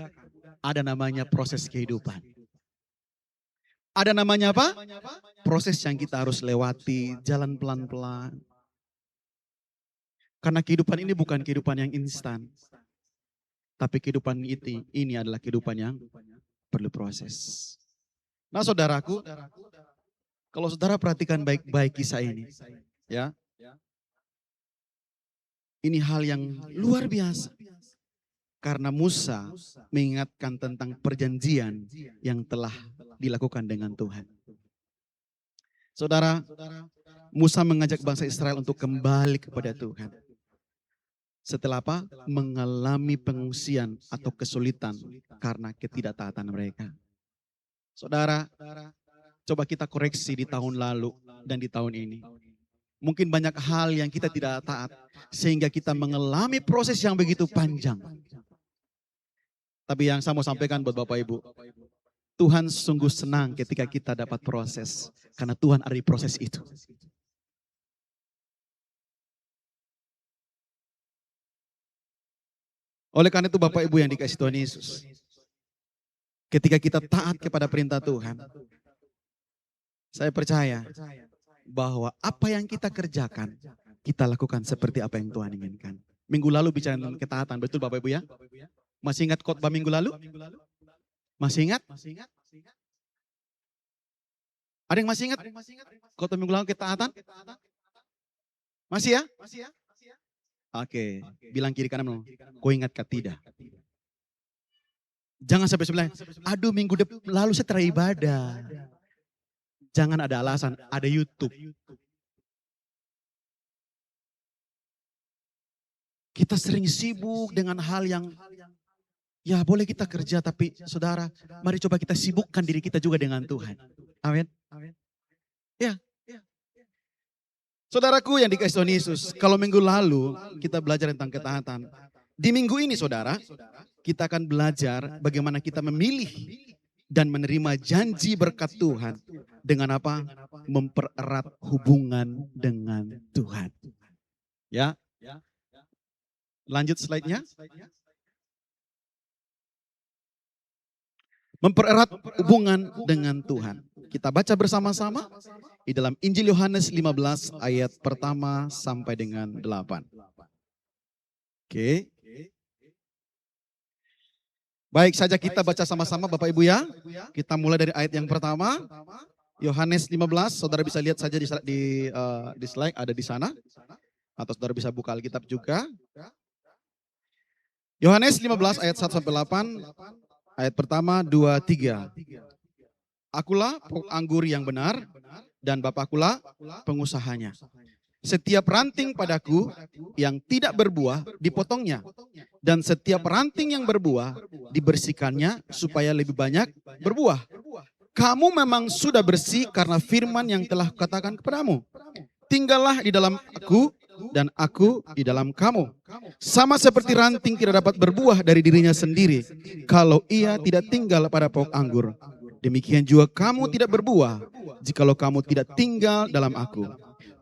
ada namanya proses kehidupan. Ada namanya apa? Proses yang kita harus lewati, jalan pelan-pelan. Karena kehidupan ini bukan kehidupan yang instan. Tapi kehidupan ini adalah kehidupan yang perlu proses. Nah saudaraku, kalau saudara perhatikan baik-baik kisah ini. Ya, ini hal yang luar biasa. Karena Musa mengingatkan tentang perjanjian yang telah dilakukan dengan Tuhan. Saudara, Musa mengajak bangsa Israel untuk kembali kepada Tuhan. Setelah apa? Mengalami pengungsian atau kesulitan karena ketidaktaatan mereka. Saudara, coba kita koreksi di tahun lalu dan di tahun ini. Mungkin banyak hal yang kita tidak taat sehingga kita mengalami proses yang begitu panjang. Tapi yang saya mau sampaikan buat Bapak Ibu, Tuhan sungguh senang ketika kita dapat proses. Karena Tuhan ada di proses itu. Oleh karena itu Bapak Ibu yang dikasih Tuhan Yesus, ketika kita taat kepada perintah Tuhan, saya percaya bahwa apa yang kita kerjakan, kita lakukan seperti apa yang Tuhan inginkan. Minggu lalu bicara tentang ketaatan, betul Bapak Ibu ya? Masih ingat khotbah minggu lalu? Masih ingat? Ada yang masih ingat? Khotbah minggu lalu ketaatan? Masih ya? Oke, bilang kiri kanan, kau ingatkah tidak? Jangan sampai sebelah, aduh minggu lalu saya teribadah. Jangan ada alasan, ada YouTube. Kita sering sibuk dengan hal yang, ya boleh kita kerja, tapi saudara, mari coba kita sibukkan diri kita juga dengan Tuhan. Amin. Ya. Saudaraku yang dikasih Tuhan Yesus, kalau minggu lalu kita belajar tentang ketaatan. Di minggu ini saudara, kita akan belajar bagaimana kita memilih dan menerima janji berkat Tuhan. Dengan apa? mempererat hubungan dengan Tuhan. Ya. Lanjut slide-nya. Mempererat hubungan dengan Tuhan. Kita baca bersama-sama di dalam Injil Yohanes 15 ayat pertama sampai dengan 8. Oke. Baik saja kita baca sama-sama Bapak Ibu ya. Kita mulai dari ayat yang pertama. Yohanes 15, saudara bisa lihat saja di slide ada di sana. Atau saudara bisa buka Alkitab juga. Yohanes 15 ayat 1 sampai 8. Ayat pertama, 2, 3. Akulah pokok anggur yang benar dan Bapakkulah pengusahanya. Setiap ranting padaku yang tidak berbuah dipotongnya. Dan setiap ranting yang berbuah dibersihkannya supaya lebih banyak berbuah. Kamu memang sudah bersih karena firman yang telah kukatakan kepadamu. Tinggallah di dalam aku dan aku di dalam kamu. Sama seperti ranting tidak dapat berbuah dari dirinya sendiri kalau ia tidak tinggal pada pokok anggur. Demikian juga kamu tidak berbuah jikalau kamu tidak tinggal dalam aku.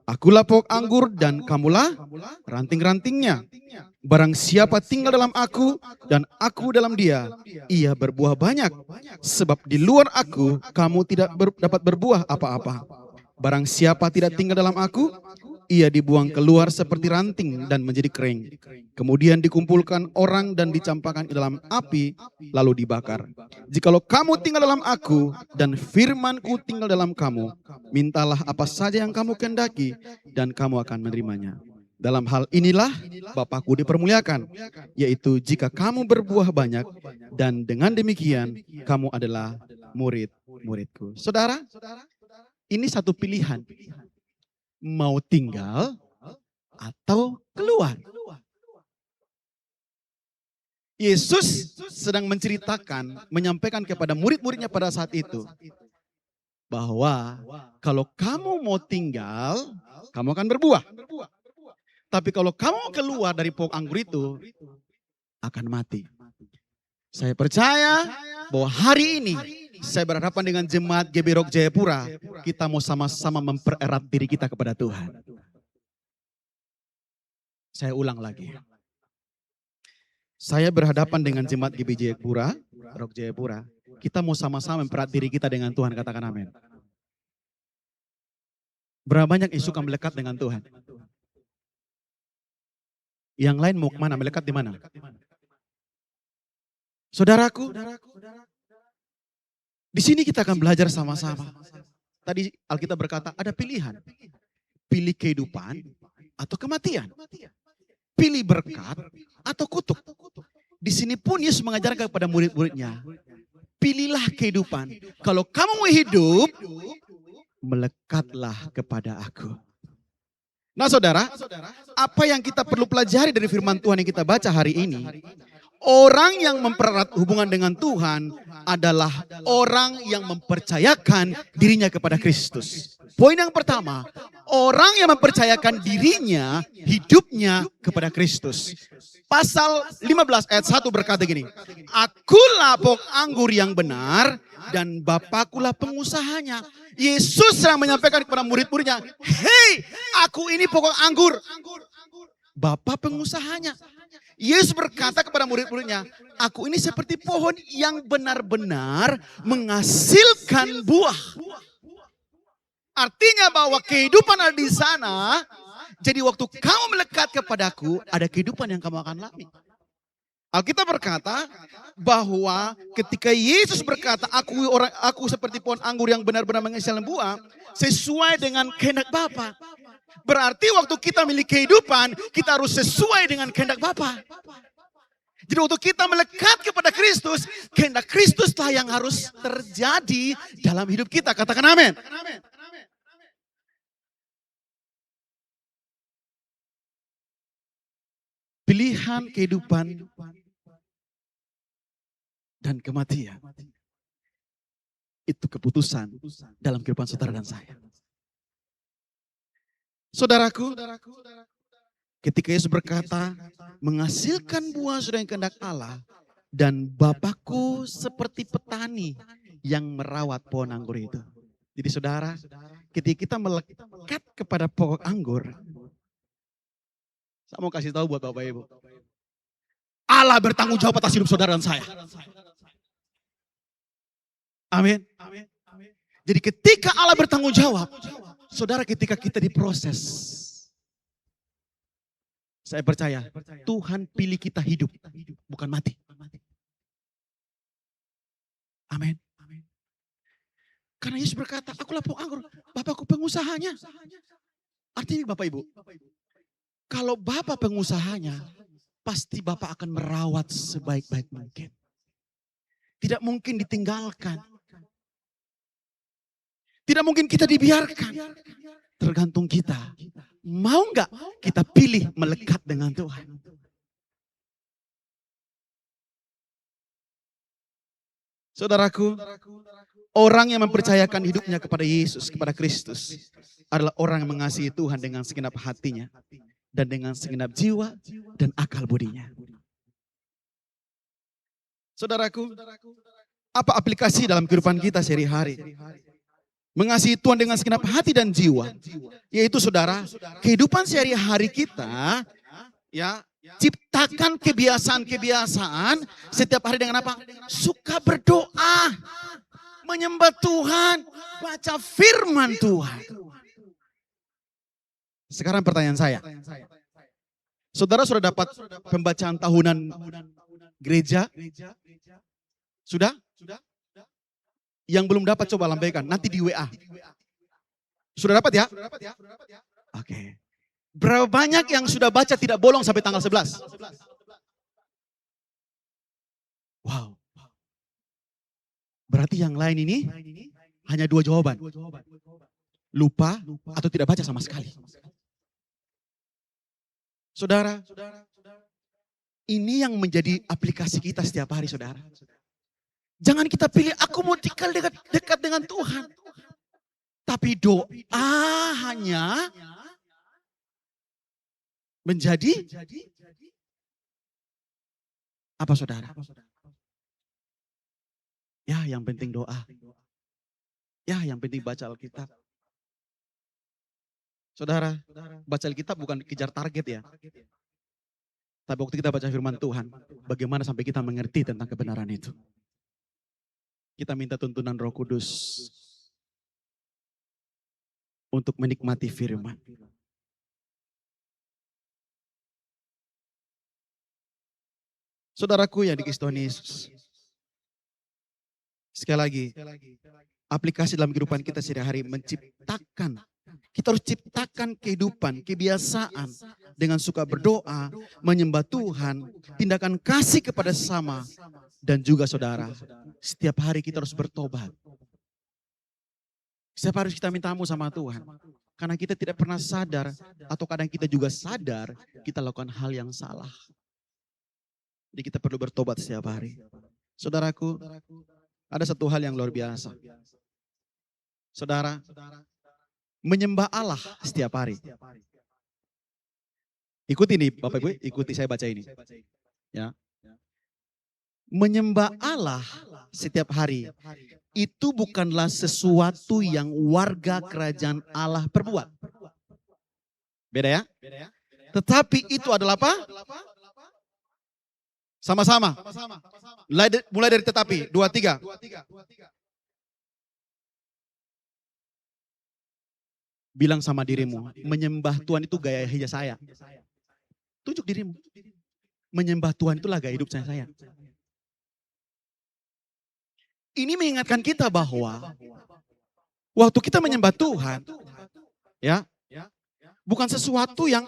Akulah pokok anggur dan kamulah ranting-rantingnya. Barang siapa tinggal dalam aku dan aku dalam dia, ia berbuah banyak. Sebab di luar aku kamu tidak dapat berbuah apa-apa. Barang siapa tidak tinggal dalam aku, ia dibuang keluar seperti ranting dan menjadi kering. Kemudian dikumpulkan orang dan dicampakkan ke dalam api, lalu dibakar. Jikalau kamu tinggal dalam aku dan firmanku tinggal dalam kamu, mintalah apa saja yang kamu kehendaki dan kamu akan menerimanya. Dalam hal inilah Bapakku dipermuliakan, yaitu jika kamu berbuah banyak dan dengan demikian kamu adalah murid-muridku. Saudara, ini satu pilihan. Mau tinggal atau keluar. Yesus sedang menceritakan, menyampaikan kepada murid-muridnya pada saat itu. Bahwa kalau kamu mau tinggal, kamu akan berbuah. Tapi kalau kamu keluar dari pokok anggur itu, akan mati. Saya percaya bahwa hari ini saya berhadapan dengan jemaat GB Rock Jayapura. Kita mau sama-sama mempererat diri kita kepada Tuhan. Saya ulang lagi. Saya berhadapan dengan jemaat GB Jayapura, Rock Jayapura. Kita mau sama-sama mempererat diri kita dengan Tuhan. Katakan amin. Berapa banyak yang suka melekat dengan Tuhan? Yang lain mau kemana? Melekat di mana? Saudaraku, di sini kita akan belajar sama-sama. Tadi Alkitab berkata ada pilihan. Pilih kehidupan atau kematian. Pilih berkat atau kutuk. Di sini pun Yesus mengajarkan kepada murid-muridnya. Pilihlah kehidupan. Kalau kamu mau hidup, melekatlah kepada aku. Nah saudara, apa yang kita perlu pelajari dari firman Tuhan yang kita baca hari ini? Orang yang mempererat hubungan dengan Tuhan adalah orang yang mempercayakan dirinya kepada Kristus. Poin yang pertama, orang yang mempercayakan dirinya, hidupnya kepada Kristus. Pasal 15 ayat 1 berkata gini, akulah pokok anggur yang benar dan Bapakkulah pengusahanya. Yesus sedang menyampaikan kepada murid-muridnya, hei, aku ini pokok anggur, Bapa pengusahanya. Yesus berkata kepada murid-muridnya, aku ini seperti pohon yang benar-benar menghasilkan buah. Artinya bahwa kehidupan ada di sana, jadi waktu kamu melekat kepadaku, ada kehidupan yang kamu akan alami. Alkitab berkata bahwa ketika Yesus berkata, aku seperti pohon anggur yang benar-benar menghasilkan buah, sesuai dengan kehendak Bapa. Berarti waktu kita memiliki kehidupan, kita harus sesuai dengan kehendak Bapa. Jadi waktu kita melekat kepada Kristus, kehendak Kristuslah yang harus terjadi dalam hidup kita. Katakan amin. Pilihan kehidupan dan kematian. Itu keputusan dalam kehidupan saudara dan saya. Saudaraku, ketika Yesus berkata, menghasilkan buah sudah yang kehendak Allah, dan Bapakku seperti petani yang merawat pohon anggur itu. Jadi saudara, ketika kita melekat kepada pokok anggur, saya mau kasih tahu buat Bapak Ibu. Allah bertanggung jawab atas hidup saudara dan saya. Amin. Jadi ketika Allah bertanggung jawab, saudara ketika kita diproses, saya percaya Tuhan pilih kita hidup, bukan mati. Amin. Karena Yesus berkata, akulah pokok anggur, Bapakku pengusahanya. Artinya Bapak Ibu, kalau Bapak pengusahanya, pasti Bapak akan merawat sebaik-baik mungkin. Tidak mungkin ditinggalkan. Tidak mungkin kita dibiarkan. Tergantung kita. Mau nggak kita pilih melekat dengan Tuhan? Saudaraku, orang yang mempercayakan hidupnya kepada Yesus, kepada Kristus, adalah orang yang mengasihi Tuhan dengan segenap hatinya, dan dengan segenap jiwa dan akal budinya. Saudaraku, apa aplikasi dalam kehidupan kita sehari-hari? Mengasihi Tuhan dengan segenap hati dan jiwa. Yaitu saudara, kehidupan sehari-hari kita, ya, ciptakan kebiasaan-kebiasaan setiap hari dengan apa? Suka berdoa, menyembah Tuhan, baca firman Tuhan. Sekarang pertanyaan saya. Saudara sudah dapat pembacaan tahunan gereja? Sudah? Yang belum dapat coba lambaikan, nanti di WA. Sudah dapat ya? Oke. Berapa banyak yang sudah baca tidak bolong sampai tanggal 11? Wow. Berarti yang lain ini hanya 2 jawaban. Lupa atau tidak baca sama sekali. Saudara, ini yang menjadi aplikasi kita setiap hari, saudara. Jangan kita pilih, aku mau tinggal dekat dengan Tuhan. Tapi doa hanya menjadi apa, saudara? Ya, yang penting doa. Ya, yang penting baca Alkitab. Saudara, baca Alkitab bukan kejar target ya. Tapi waktu kita baca firman Tuhan, bagaimana sampai kita mengerti tentang kebenaran itu. Kita minta tuntunan Roh Kudus untuk menikmati firman. Saudaraku yang dikasihi Tuhan Yesus. Sekali lagi, aplikasi dalam kehidupan kita sehari-hari menciptakan. Kita harus ciptakan kehidupan, kebiasaan dengan suka berdoa, menyembah Tuhan, tindakan kasih kepada sesama. Dan juga saudara, setiap hari kita harus bertobat. Setiap hari kita minta ampun sama Tuhan. Karena kita tidak pernah sadar, atau kadang kita juga sadar, kita lakukan hal yang salah. Jadi kita perlu bertobat setiap hari. Saudaraku, ada satu hal yang luar biasa. Saudara, menyembah Allah setiap hari. Ikuti nih Bapak Ibu, ikuti saya baca ini. Ya. Menyembah Allah setiap hari itu bukanlah sesuatu yang warga kerajaan Allah perbuat. Beda ya? Tetapi itu adalah apa? Sama-sama. Mulai dari tetapi. 2, 3. Bilang sama dirimu, menyembah Tuhan itu gaya hidup saya. Tunjuk dirimu. Menyembah Tuhan itulah gaya hidup saya. Ini mengingatkan kita bahwa waktu kita menyembah Tuhan, ya, bukan sesuatu yang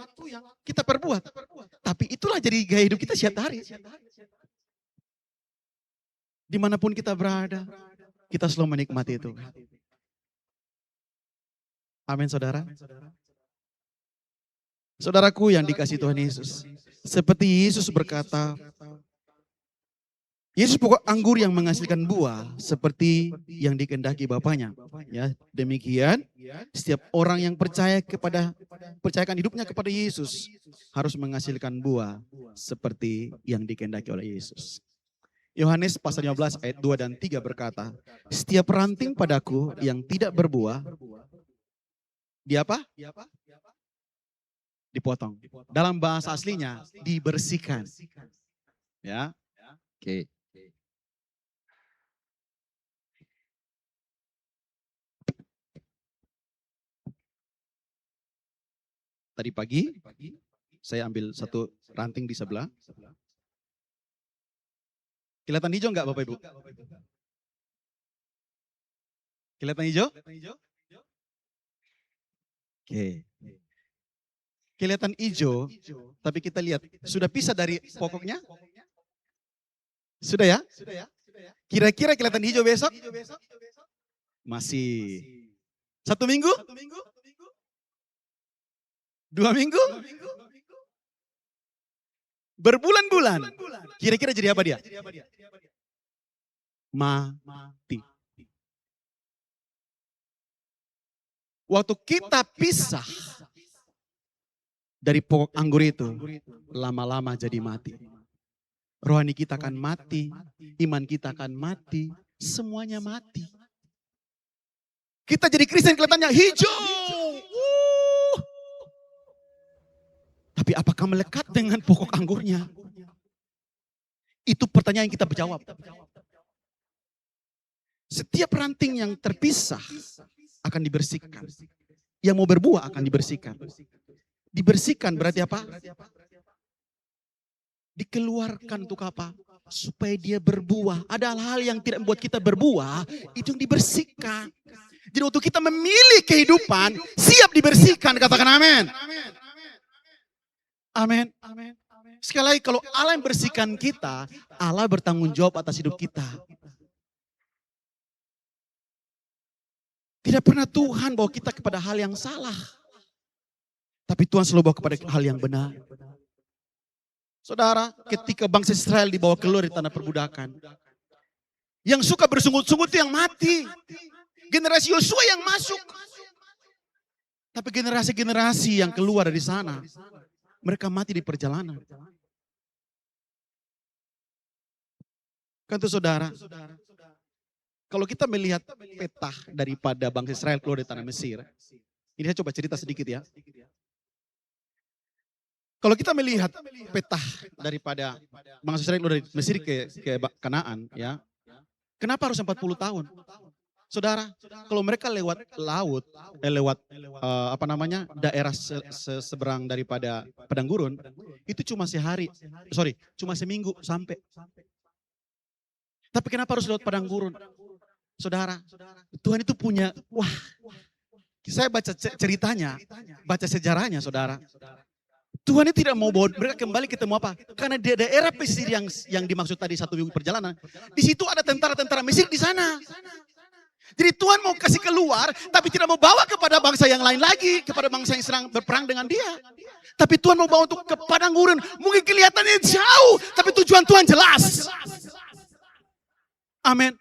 kita perbuat, tapi itulah jadi gaya hidup kita setiap hari. Dimanapun kita berada, kita selalu menikmati itu. Amin, saudara. Saudaraku yang dikasihi Tuhan Yesus, seperti Yesus berkata, Yesus pokok anggur yang menghasilkan buah seperti yang dikehendaki Bapaknya. Ya, demikian setiap orang yang percayakan hidupnya kepada Yesus harus menghasilkan buah seperti yang dikehendaki oleh Yesus. Yohanes pasal 15 ayat 2 dan 3 berkata, setiap ranting padaku yang tidak berbuah, Di apa? Dipotong. Dalam bahasa aslinya dibersihkan. Ya. Oke. Tadi pagi saya ambil satu ranting di sebelah. Kelihatan hijau enggak Bapak Ibu? Kelihatan hijau? Oke. Kelihatan hijau, tapi kita lihat sudah pisah dari pokoknya? Sudah ya? Kira-kira kelihatan hijau besok? Masih. 1 minggu? 2 minggu? Berbulan-bulan. Kira-kira jadi apa dia? Mati. Waktu kita pisah dari pokok anggur itu, lama-lama jadi mati. Rohani kita akan mati, iman kita akan mati, semuanya mati. Kita jadi Kristen kelihatannya hijau. Tapi apakah melekat dengan pokok anggurnya? Itu pertanyaan yang kita berjawab. Setiap ranting yang terpisah akan dibersihkan. Yang mau berbuah akan dibersihkan. Dibersihkan berarti apa? Dikeluarkan untuk apa? Supaya dia berbuah. Ada hal-hal yang tidak membuat kita berbuah, itu yang dibersihkan. Jadi waktu kita memilih kehidupan, siap dibersihkan. Katakan amin. Amin. Sekali lagi, kalau Allah yang bersihkan kita, Allah bertanggung jawab atas hidup kita. Tidak pernah Tuhan bawa kita kepada hal yang salah. Tapi Tuhan selalu bawa kepada hal yang benar. Saudara, ketika bangsa Israel dibawa keluar dari tanah perbudakan, yang suka bersungut-sungut itu yang mati. Generasi Yosua yang masuk. Tapi generasi-generasi yang keluar dari sana, mereka mati di perjalanan. Kan itu saudara, kalau kita melihat peta daripada bangsa Israel keluar dari tanah Mesir, ini saya coba cerita sedikit ya. Kalau kita melihat peta daripada bangsa Israel keluar dari Mesir ke Kanaan, ya, kenapa harus 40 tahun? Saudara, kalau mereka lewat laut, daerah seberang daripada padang gurun, itu cuma cuma seminggu sampai. Tapi kenapa harus lewat padang gurun? Saudara, Tuhan itu punya, saya baca ceritanya, baca sejarahnya saudara. Tuhan itu tidak mau bawa mereka kembali ketemu apa? Karena di daerah pesisir yang dimaksud tadi 1 minggu perjalanan, di situ ada tentara-tentara Mesir di sana. Jadi Tuhan mau kasih keluar, tapi tidak mau bawa kepada bangsa yang lain lagi, kepada bangsa yang sedang berperang dengan dia. Tapi Tuhan mau bawa untuk ke padang gurun. Mungkin kelihatannya jauh, tapi tujuan Tuhan jelas. Amin.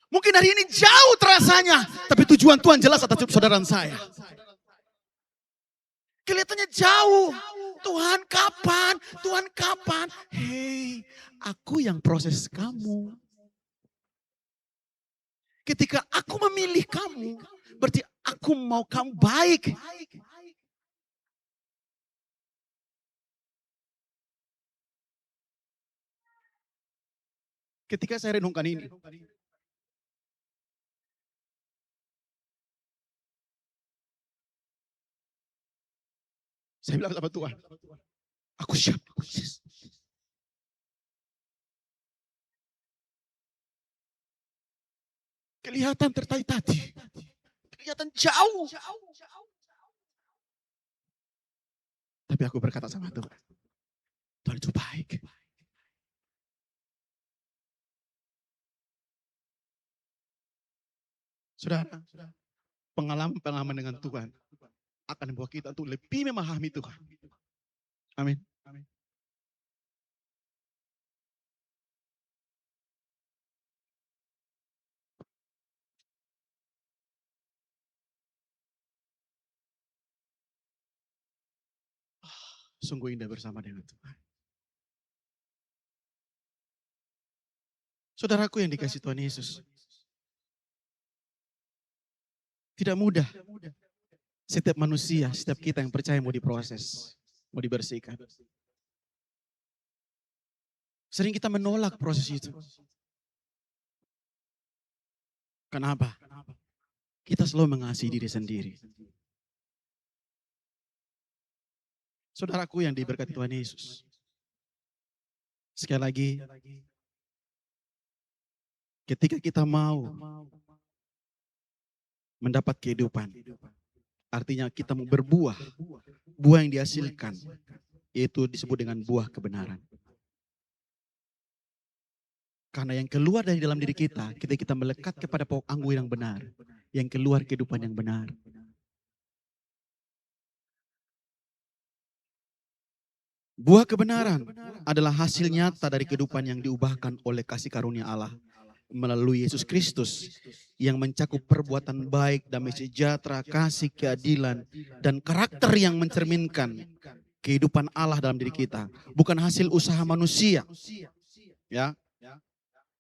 Mungkin hari ini jauh terasanya, tapi tujuan Tuhan jelas atas hidup saudara dan saya. Kelihatannya jauh. Tuhan kapan? Tuhan kapan? Hei, aku yang proses kamu. Ketika aku memilih kamu, berarti aku mau kamu baik. Ketika saya renungkan ini, saya bilang sama Tuhan, aku siap. Kelihatan tertati-tati. Kelihatan jauh. Tapi aku berkata sama Tuhan, Tuhan itu baik. Saudara, pengalaman dengan Tuhan akan membawa kita untuk lebih memahami Tuhan. Amin. Sungguh indah bersama dengan Tuhan. Saudaraku yang dikasih Tuhan Yesus. Tidak mudah Setiap manusia, setiap kita yang percaya mau diproses, mau dibersihkan. Sering kita menolak proses itu. Kenapa? Kita selalu mengasihi diri sendiri. Saudaraku yang diberkati Tuhan Yesus. Sekali lagi, ketika kita mau mendapat kehidupan, artinya kita mau berbuah, buah yang dihasilkan, yaitu disebut dengan buah kebenaran. Karena yang keluar dari dalam diri kita, kita melekat kepada pokok anggur yang benar, yang keluar kehidupan yang benar. Buah kebenaran adalah hasil nyata dari kehidupan yang diubahkan oleh kasih karunia Allah melalui Yesus Kristus yang mencakup perbuatan baik, damai sejahtera, kasih, keadilan, dan karakter yang mencerminkan kehidupan Allah dalam diri kita. Bukan hasil usaha manusia, ya,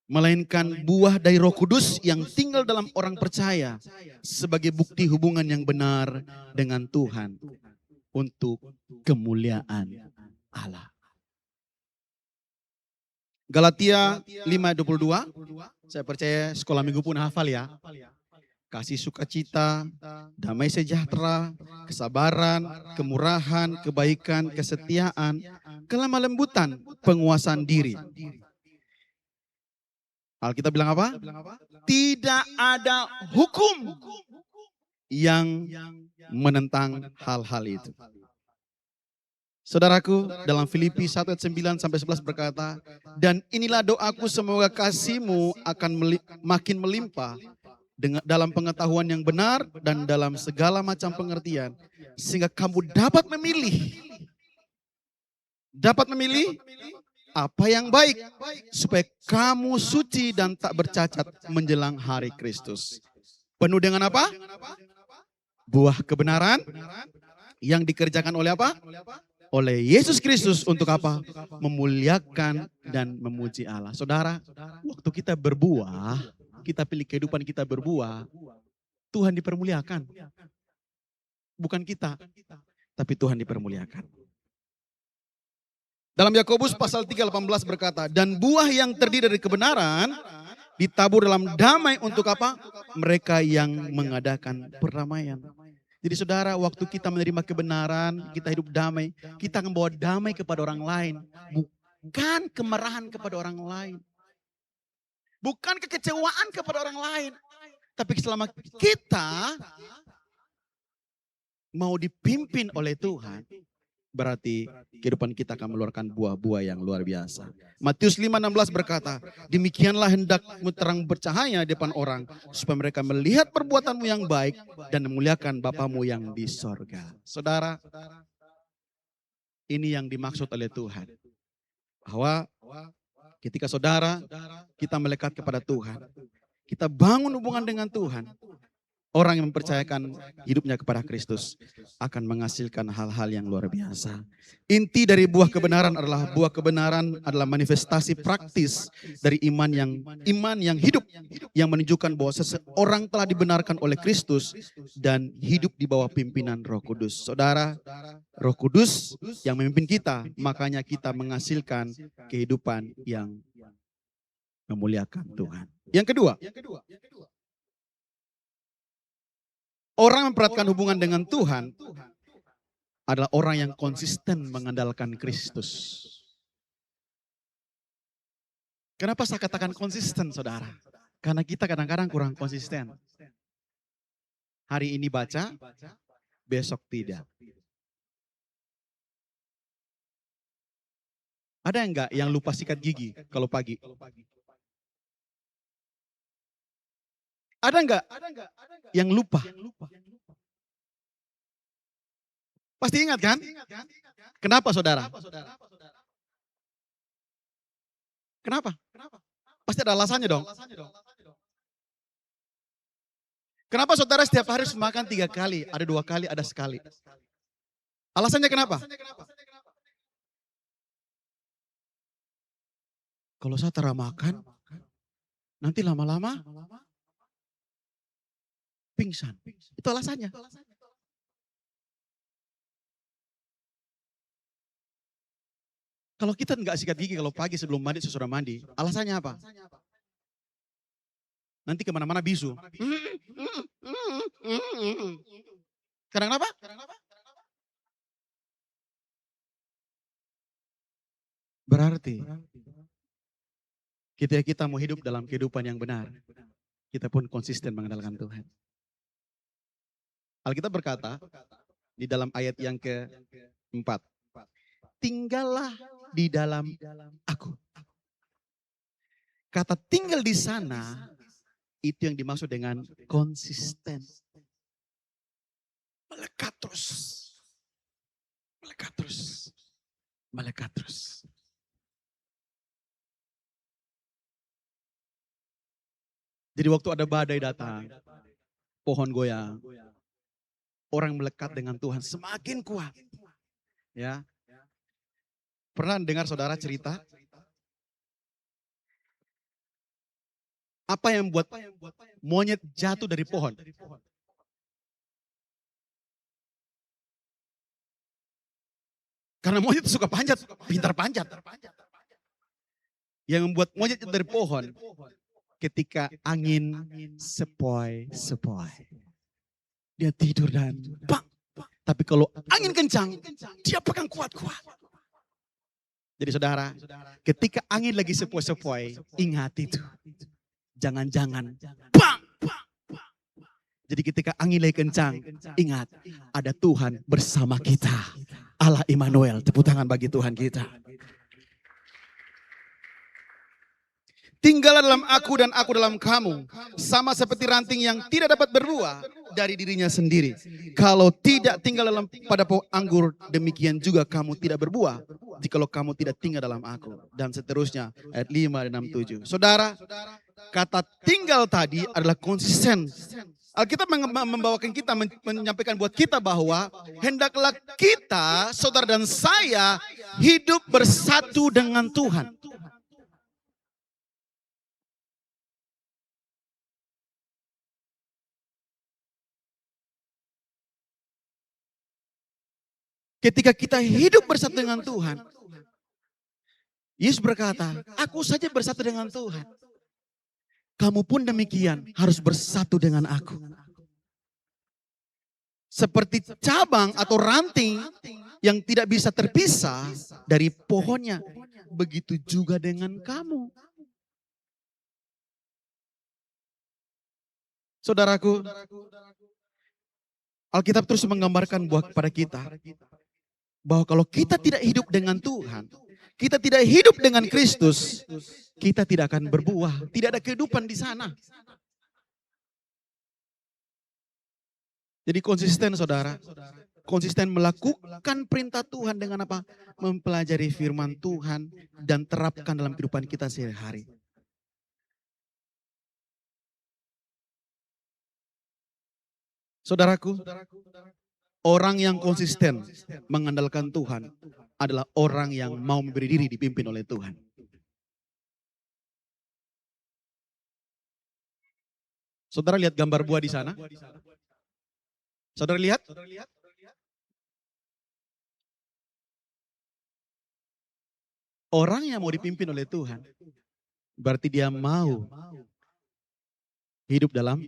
melainkan buah dari Roh Kudus yang tinggal dalam orang percaya sebagai bukti hubungan yang benar dengan Tuhan untuk kemuliaan Allah. Galatia 5:22, saya percaya sekolah minggu pun hafal ya. Kasih sukacita, damai sejahtera, kesabaran, kemurahan, kebaikan, kesetiaan, kelemah lembutan, penguasaan diri. Alkitab bilang apa? Tidak ada hukum yang menentang hal-hal itu. Saudaraku, dalam Filipi 1 ayat 9 sampai 11 berkata, dan inilah doaku semoga kasihmu akan makin melimpah dalam pengetahuan yang benar dan dalam segala macam pengertian, sehingga kamu dapat memilih apa yang baik, supaya kamu suci dan tak bercacat menjelang hari Kristus. Penuh dengan apa? Buah kebenaran yang dikerjakan oleh apa? Oleh Yesus Kristus untuk apa? Memuliakan dan memuji Allah. Saudara, waktu kita berbuah, kita pilih kehidupan kita berbuah, Tuhan dipermuliakan. Bukan kita, tapi Tuhan dipermuliakan. Dalam Yakobus pasal 3:18 berkata, dan buah yang terdiri dari kebenaran ditabur dalam damai untuk apa? Mereka yang mengadakan perdamaian. Jadi saudara, waktu kita menerima kebenaran, kita hidup damai, kita membawa damai kepada orang lain. Bukan kemarahan kepada orang lain. Bukan kekecewaan kepada orang lain. Tapi selama kita mau dipimpin oleh Tuhan, berarti kehidupan kita akan mengeluarkan buah-buah yang luar biasa. Matius 5:16 berkata, demikianlah hendakmu terang bercahaya di depan orang, supaya mereka melihat perbuatanmu yang baik dan memuliakan Bapamu yang di sorga. Saudara, ini yang dimaksud oleh Tuhan. Bahwa ketika saudara kita melekat kepada Tuhan, kita bangun hubungan dengan Tuhan, orang yang mempercayakan hidupnya kepada Kristus akan menghasilkan hal-hal yang luar biasa. Inti dari buah kebenaran adalah manifestasi praktis dari iman yang hidup, yang menunjukkan bahwa seseorang telah dibenarkan oleh Kristus dan hidup di bawah pimpinan Roh Kudus. Saudara, Roh Kudus yang memimpin kita, makanya kita menghasilkan kehidupan yang memuliakan Tuhan. Yang kedua, orang memperatkan hubungan dengan Tuhan adalah orang yang konsisten mengandalkan Kristus. Kenapa saya katakan konsisten, saudara? Karena kita kadang-kadang kurang konsisten. Hari ini baca, besok tidak. Ada enggak yang lupa sikat gigi kalau pagi? Ada enggak yang lupa? Pasti ingat kan? Kenapa saudara? Kenapa? Pasti ada alasannya dong. Kenapa saudara setiap hari harus makan 3 kali? Ada 2 kali, ada sekali. Alasannya kenapa? Kalau saya terlalu makan, nanti lama-lama pingsan. Itu alasannya. Kalau kita nggak sikat gigi kalau pagi sebelum mandi sesudah mandi, alasannya apa? Nanti kemana-mana bisu. Karena kenapa? Berarti ketika kita mau hidup dalam kehidupan yang benar, kita pun konsisten mengandalkan Tuhan. Alkitab berkata di dalam ayat yang keempat, tinggallah di dalam aku. Kata tinggal di sana, itu yang dimaksud dengan konsisten. Melekat terus. Melekat terus. Melekat terus. Jadi waktu ada badai datang, pohon goyang, orang melekat dengan Tuhan semakin kuat. Ya. Pernah dengar saudara cerita? Apa yang membuat monyet jatuh dari pohon? Karena monyet suka panjat, pintar panjat. Yang membuat monyet jatuh dari pohon, ketika angin sepoi-sepoi. Dia tidur dan bang. Tapi kalau angin kencang, dia pegang kuat-kuat. Jadi saudara, ketika angin lagi sepoi-sepoi, ingat itu. Jangan-jangan bang. Jadi ketika angin lagi kencang, ingat ada Tuhan bersama kita. Allah Immanuel, tepuk tangan bagi Tuhan kita. Tinggallah dalam aku dan aku dalam kamu. Sama seperti ranting yang tidak dapat berbuah dari dirinya sendiri. Kalau tidak tinggal pada pohon anggur, demikian juga kamu tidak berbuah. Jikalau kamu tidak tinggal dalam aku. Dan seterusnya, ayat 5 dan 6, 7. Saudara, kata tinggal tadi adalah konsisten. Alkitab membawakan kita, menyampaikan buat kita bahwa hendaklah kita, saudara dan saya, hidup bersatu dengan Tuhan. Ketika kita hidup bersatu dengan Tuhan, Yesus berkata, aku saja bersatu dengan Tuhan. Kamu pun demikian harus bersatu dengan aku. Seperti cabang atau ranting yang tidak bisa terpisah dari pohonnya. Begitu juga dengan kamu. Saudaraku, Alkitab terus menggambarkan buat kepada kita bahwa kalau kita tidak hidup dengan Tuhan, kita tidak hidup dengan Kristus, kita tidak akan berbuah, tidak ada kehidupan di sana. Jadi konsisten saudara, konsisten melakukan perintah Tuhan dengan apa? Mempelajari firman Tuhan dan terapkan dalam kehidupan kita sehari-hari. Saudaraku, orang yang konsisten mengandalkan Tuhan adalah orang yang mau memberi diri dipimpin oleh Tuhan. Saudara lihat gambar buah di sana? Saudara lihat? Orang yang mau dipimpin oleh Tuhan, berarti dia mau hidup dalam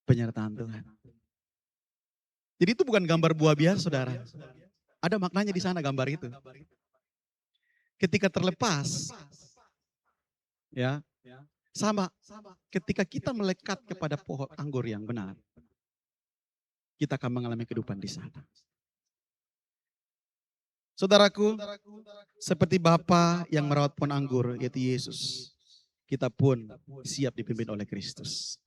penyertaan Tuhan. Jadi itu bukan gambar buah biasa, saudara. Ada maknanya di sana gambar itu. Ketika terlepas, ya, sama. Ketika kita melekat kepada pohon anggur yang benar, kita akan mengalami kehidupan di sana. Saudaraku, seperti Bapa yang merawat pohon anggur, yaitu Yesus, kita pun siap dipimpin oleh Kristus.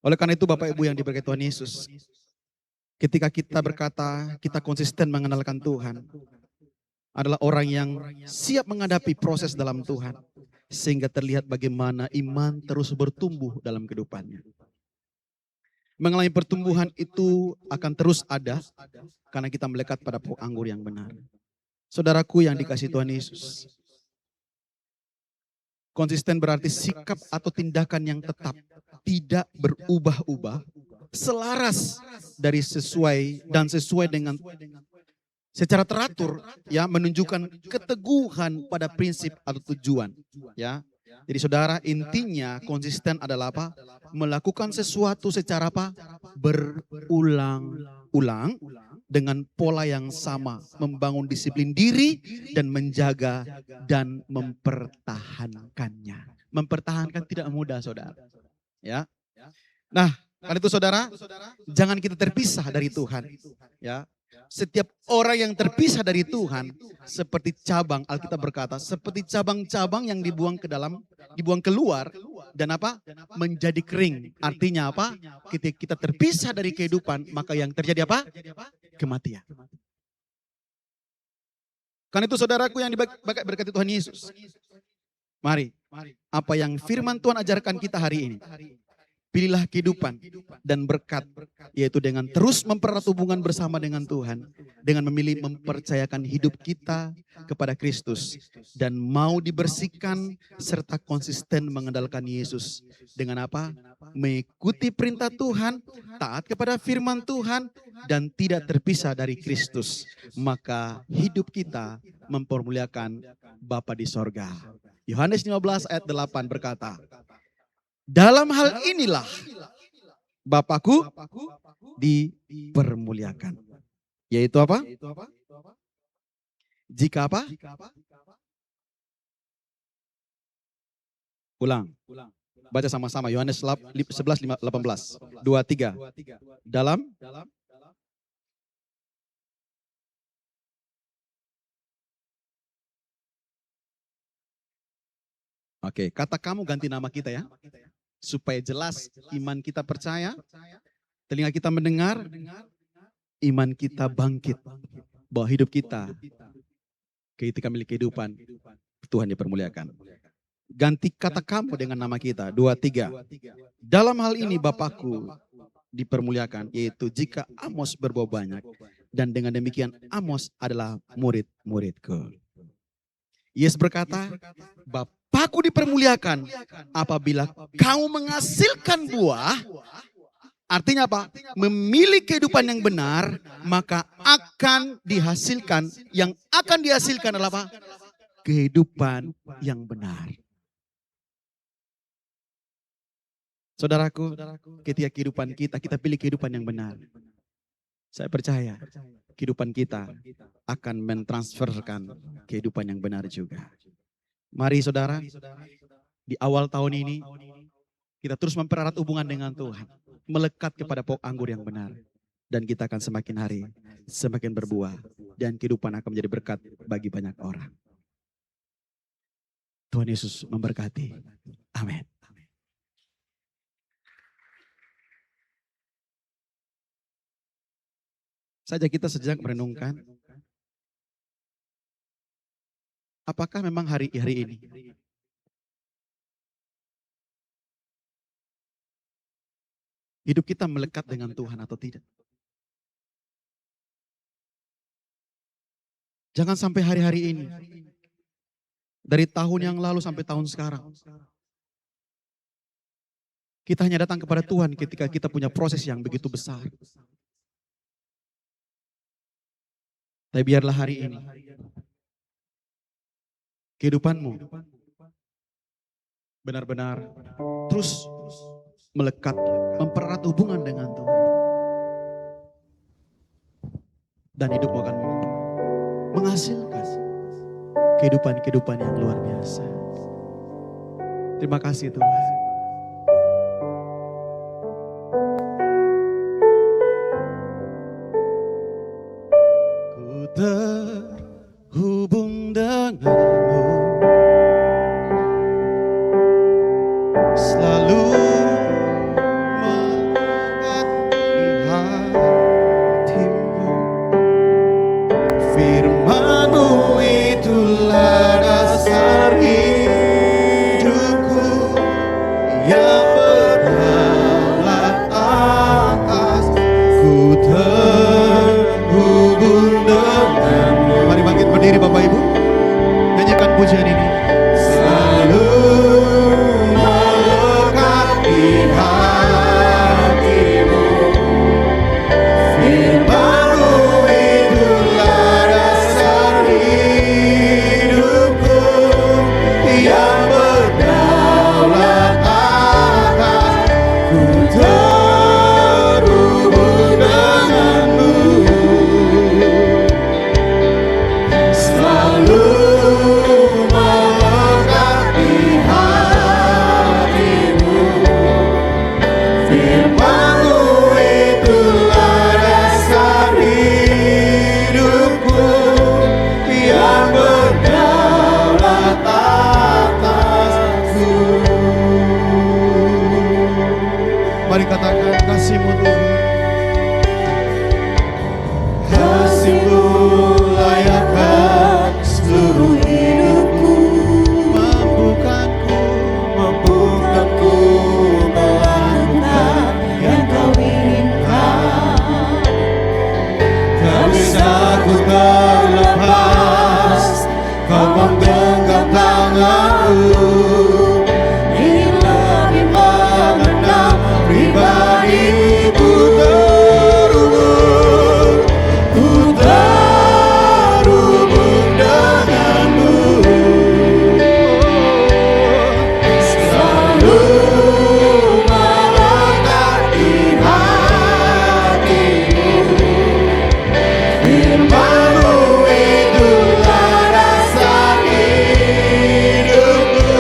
Oleh karena itu Bapak Ibu yang diberkati Tuhan Yesus, ketika kita berkata kita konsisten mengandalkan Tuhan, adalah orang yang siap menghadapi proses dalam Tuhan, sehingga terlihat bagaimana iman terus bertumbuh dalam kehidupannya. Mengalami pertumbuhan itu akan terus ada, karena kita melekat pada pohon anggur yang benar. Saudaraku yang dikasihi Tuhan Yesus, konsisten berarti sikap atau tindakan yang tetap, tidak berubah-ubah, selaras dari sesuai dengan secara teratur ya menunjukkan keteguhan pada prinsip atau tujuan ya. Jadi saudara, intinya konsisten adalah apa? Melakukan sesuatu secara apa? Berulang-ulang dengan pola yang sama, membangun disiplin diri dan menjaga dan mempertahankannya. Mempertahankan tidak mudah, saudara. Ya. Nah, karena itu saudara, jangan kita terpisah dari Tuhan. Ya. Setiap orang yang terpisah dari Tuhan seperti cabang, Alkitab berkata, seperti cabang-cabang yang dibuang keluar dan apa? Menjadi kering. Artinya apa? Ketika kita terpisah dari kehidupan, maka yang terjadi apa? Kematian. Karena itu saudaraku yang berkati Tuhan Yesus. Mari, apa yang firman Tuhan ajarkan kita hari ini. Pilihlah kehidupan dan berkat, yaitu dengan terus mempererat hubungan bersama dengan Tuhan, dengan memilih mempercayakan hidup kita kepada Kristus, dan mau dibersihkan serta konsisten mengandalkan Yesus. Dengan apa? Mengikuti perintah Tuhan, taat kepada firman Tuhan, dan tidak terpisah dari Kristus. Maka hidup kita mempermuliakan Bapa di sorga. Yohanes 15 ayat 8 berkata, dalam hal inilah Bapakku dipermuliakan. Yaitu apa? Jika apa? Ulang. Baca sama-sama Yohanes 11:18. 2-3. Dalam Oke, kata kamu ganti nama kita ya. Supaya jelas iman kita percaya, telinga kita mendengar, iman kita bangkit. Bahwa hidup kita ketika milik kehidupan, Tuhan dipermuliakan. Ganti kata kamu dengan nama kita. 2-3. Dalam hal ini Bapakku dipermuliakan, yaitu jika Amos berbuah banyak, dan dengan demikian Amos adalah murid-muridku. Yesus berkata, Bapakku dipermuliakan apabila kamu menghasilkan buah. Artinya apa? Memilih kehidupan yang benar, maka akan dihasilkan. Yang akan dihasilkan adalah apa? Kehidupan yang benar. Saudaraku, ketika kehidupan kita pilih kehidupan yang benar. Saya percaya kehidupan kita akan mentransferkan kehidupan yang benar juga. Mari saudara, di awal tahun ini kita terus mempererat hubungan dengan Tuhan. Melekat kepada pokok anggur yang benar. Dan kita akan semakin hari, semakin berbuah. Dan kehidupan akan menjadi berkat bagi banyak orang. Tuhan Yesus memberkati. Amin. Saja kita sejak merenungkan, apakah memang hari ini hidup kita melekat dengan Tuhan atau tidak? Jangan sampai hari-hari ini, dari tahun yang lalu sampai tahun sekarang, kita hanya datang kepada Tuhan ketika kita punya proses yang begitu besar. Tapi biarlah hari ini kehidupanmu benar-benar terus melekat, mempererat hubungan dengan Tuhan. Dan hidupmu akan menghasilkan kehidupan-kehidupan yang luar biasa. Terima kasih Tuhan. Terhubung denganmu, selalu menguat di hatimu. Firman-Mu itulah dasar hidupku, kasih-Mu Tuhan. Kasih-Mu layakkan seluruh hidupku, mampukanku melakukan yang Kau inginkan. Tak bisa ku terlepas, Kau menggenggam tanganku. Ingin lebih mengenal pribadi-Mu, ku terhubung denganmu. Selalu melekat di hatimu. Firman-Mu itulah dasar hidupku,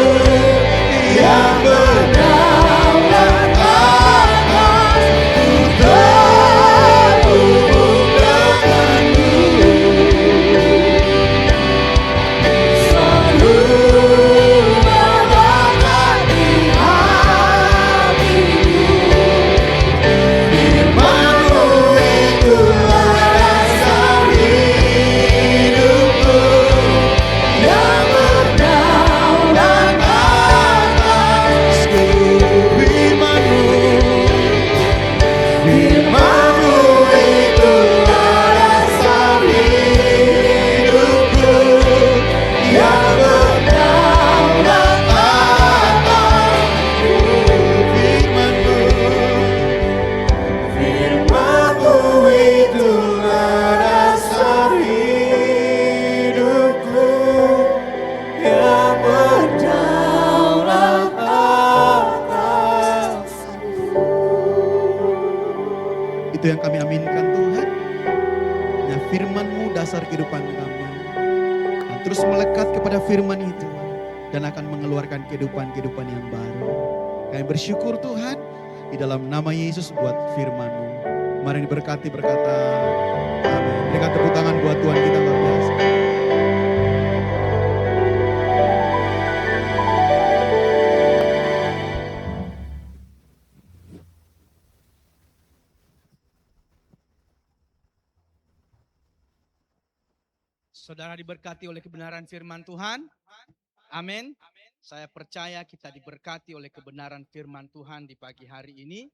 yang berdaulat atas. Ku terhubung denganmu. Selalu melekat di hatimu. Firman-Mu itulah dasar hidupku, yang berdaulat atasku. Firman-Mu itulah dasar hidupku, yang berdaulat atasku. Firman-Mu itulah dasar hidupku, yang berdaulat atasku. Itu yang kami aminkan Tuhan. Ya, firman-Mu dasar kehidupan kami. Dan terus melekat kepada firman itu. Dan akan mengeluarkan kehidupan-kehidupan yang baru. Kami bersyukur Tuhan. Di dalam nama Yesus buat firman-Mu. Mari diberkati berkata amin. Berikan tepuk tangan buat Tuhan kita luar biasa. Saudara diberkati oleh kebenaran firman Tuhan. Amin. Saya percaya kita diberkati oleh kebenaran firman Tuhan di pagi hari ini.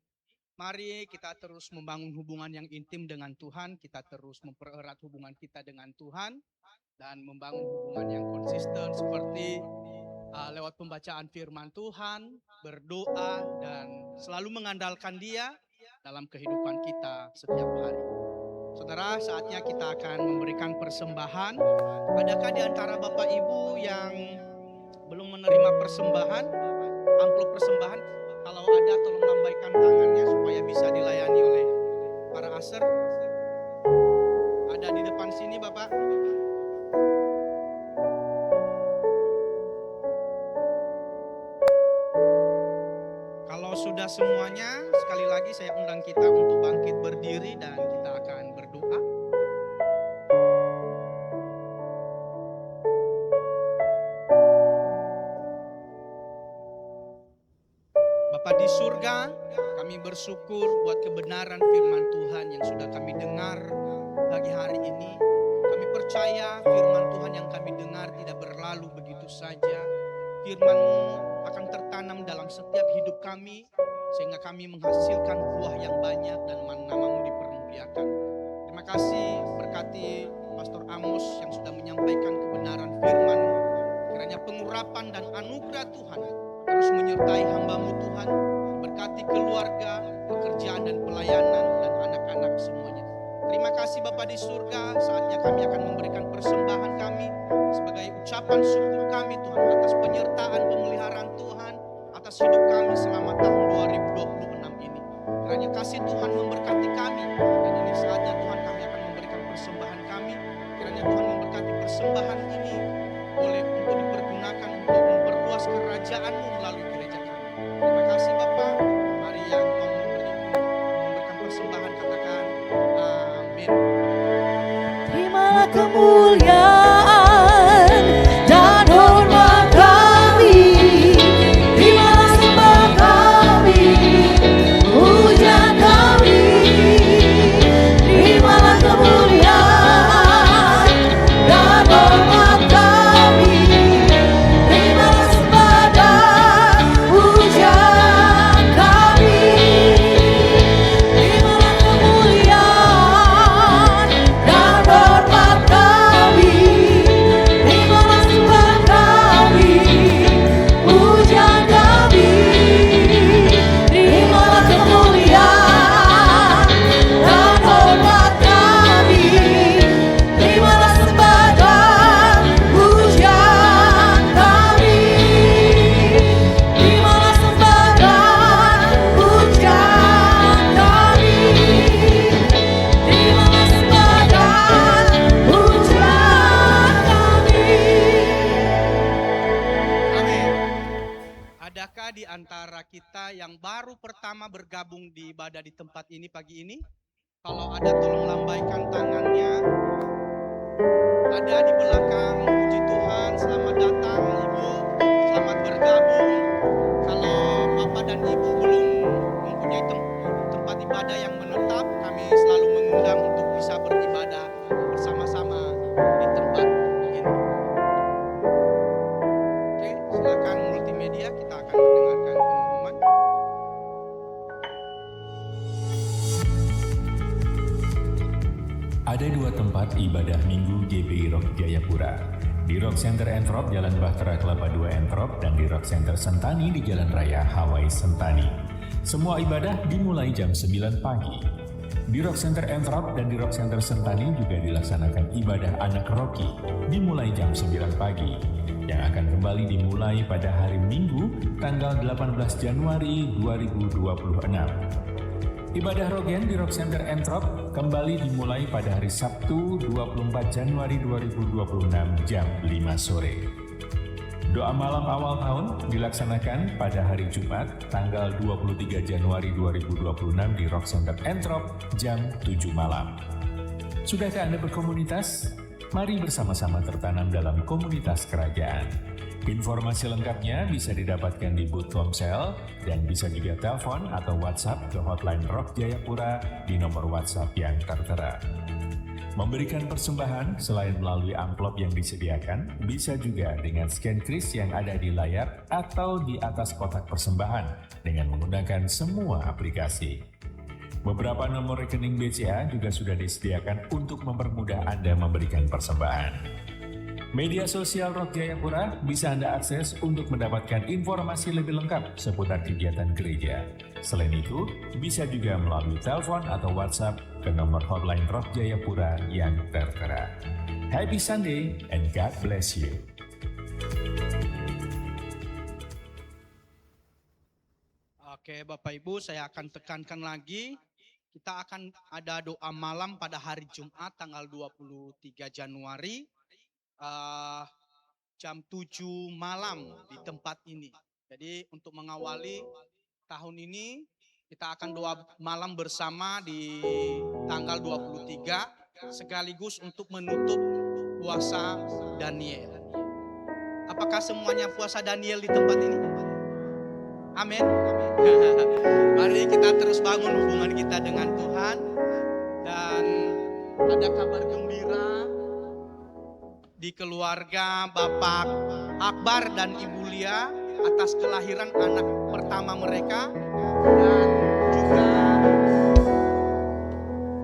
Mari kita terus membangun hubungan yang intim dengan Tuhan. Kita terus mempererat hubungan kita dengan Tuhan. Dan membangun hubungan yang konsisten seperti lewat pembacaan firman Tuhan, berdoa, dan selalu mengandalkan Dia dalam kehidupan kita setiap hari. Saudara, saatnya kita akan memberikan persembahan. Adakah di antara Bapak Ibu yang belum menerima persembahan, amplop persembahan? Kalau ada, tolong lambaikan tangannya supaya bisa dilayani oleh para aser. Ada di depan sini, Bapak. Kalau sudah semuanya, sekali lagi saya undang kita untuk bangkit berdiri dan kita akan berdoa. Bapa di surga, kami bersyukur buat kebenaran firman Tuhan yang sudah kami dengar pagi hari ini. Kami percaya firman Tuhan yang kami dengar tidak berlalu begitu saja. Firman-Mu akan tertanam dalam setiap hidup kami, sehingga kami menghasilkan buah yang banyak dan nama-Mu dipermuliakan. Terima kasih, berkati Pastor Amos yang sudah menyampaikan kebenaran firman-Mu. Kiranya pengurapan dan anugerah Tuhan terus menyertai hamba-Mu Tuhan, berkati keluarga, pekerjaan dan pelayanan dan anak-anak semuanya. Terima kasih Bapa di surga, saatnya kami akan memberikan persembahan kami sebagai ucapan syukur kami Tuhan atas penyertaan pemeliharaan Tuhan atas hidup kami selama tahun 2026 ini. Kiranya kasih Tuhan memberkati kami, dan ini saatnya Tuhan kami akan memberikan persembahan kami. Kiranya Tuhan memberkati persembahan ini boleh untuk dipergunakan untuk memperluas kerajaan-Mu melalui gereja kami. Terima kasih Bapa. Mari yang mau memberikan persembahan katakan amin. Terimalah kemuliaan dan hormat kami, terimalah sembah kami, puja kami. antara kita yang baru pertama bergabung di ibadah di tempat ini pagi ini, kalau ada tolong lambaikan tangannya. Ada di belakang, puji Tuhan, selamat datang Ibu, selamat bergabung. Kalau Bapak dan Ibu belum mempunyai tempat ibadah yang menetap, kami selalu mengundang untuk bisa beribadah bersama-sama di tempat ini. Oke, silakan multimedia, kita akan mendengarkan pengumuman. Ada dua tempat ibadah minggu GBI Rock Jayapura. Di Rock Center Entrop, Jalan Bahtera Kelapa 2 Entrop, dan di Rock Center Sentani di Jalan Raya Hawaii Sentani. Semua ibadah dimulai jam 9 pagi. Di Rock Center Entrop dan di Rock Center Sentani juga dilaksanakan ibadah anak Rocky, dimulai jam 9 pagi. Yang akan kembali dimulai pada hari Minggu, tanggal 18 Januari 2026. Ibadah Rogen di Rock Center Entrop kembali dimulai pada hari Sabtu 24 Januari 2026 jam 5 sore. Doa malam awal tahun dilaksanakan pada hari Jumat tanggal 23 Januari 2026 di Rock Center Entrop jam 7 malam. Sudahkah Anda berkomunitas? Mari bersama-sama tertanam dalam komunitas kerajaan. Informasi lengkapnya bisa didapatkan di booth Komsel dan bisa juga telepon atau WhatsApp ke hotline Rock Jayapura di nomor WhatsApp yang tertera. Memberikan persembahan selain melalui amplop yang disediakan, bisa juga dengan scan kris yang ada di layar atau di atas kotak persembahan dengan menggunakan semua aplikasi. Beberapa nomor rekening BCA juga sudah disediakan untuk mempermudah Anda memberikan persembahan. Media sosial Rock Jayapura bisa Anda akses untuk mendapatkan informasi lebih lengkap seputar kegiatan gereja. Selain itu, bisa juga melalui telepon atau WhatsApp ke nomor hotline Rock Jayapura yang tertera. Happy Sunday and God bless you. Oke, Bapak Ibu, saya akan tekankan lagi. Kita akan ada doa malam pada hari Jumat tanggal 23 Januari. Jam 7 malam di tempat ini. Jadi untuk mengawali tahun ini kita akan doa malam bersama di tanggal 23 sekaligus untuk menutup puasa Daniel. Apakah semuanya puasa Daniel di tempat ini? Amin. Mari kita terus bangun hubungan kita dengan Tuhan. Dan ada kabar gembira di keluarga Bapak Akbar dan Ibu Lia atas kelahiran anak pertama mereka, dan juga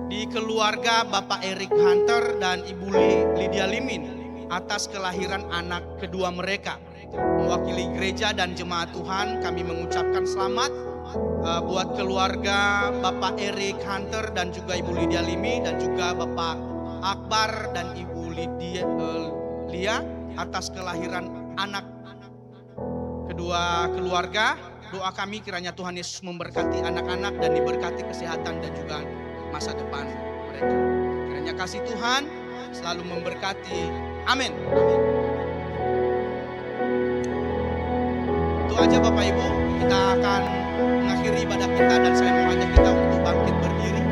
di keluarga Bapak Eric Hunter dan Ibu Lydia Limin atas kelahiran anak kedua mereka. Mewakili gereja dan jemaat Tuhan, kami mengucapkan selamat buat keluarga Bapak Eric Hunter dan juga Ibu Lydia Limi, dan juga Bapak Akbar dan Ibu Lia atas kelahiran anak kedua keluarga. Doa kami kiranya Tuhan Yesus memberkati anak-anak dan diberkati kesehatan dan juga masa depan mereka. Kiranya kasih Tuhan selalu memberkati. Amin. Itu aja Bapak Ibu, kita akan mengakhiri ibadah kita dan saya mengajak kita untuk bangkit berdiri.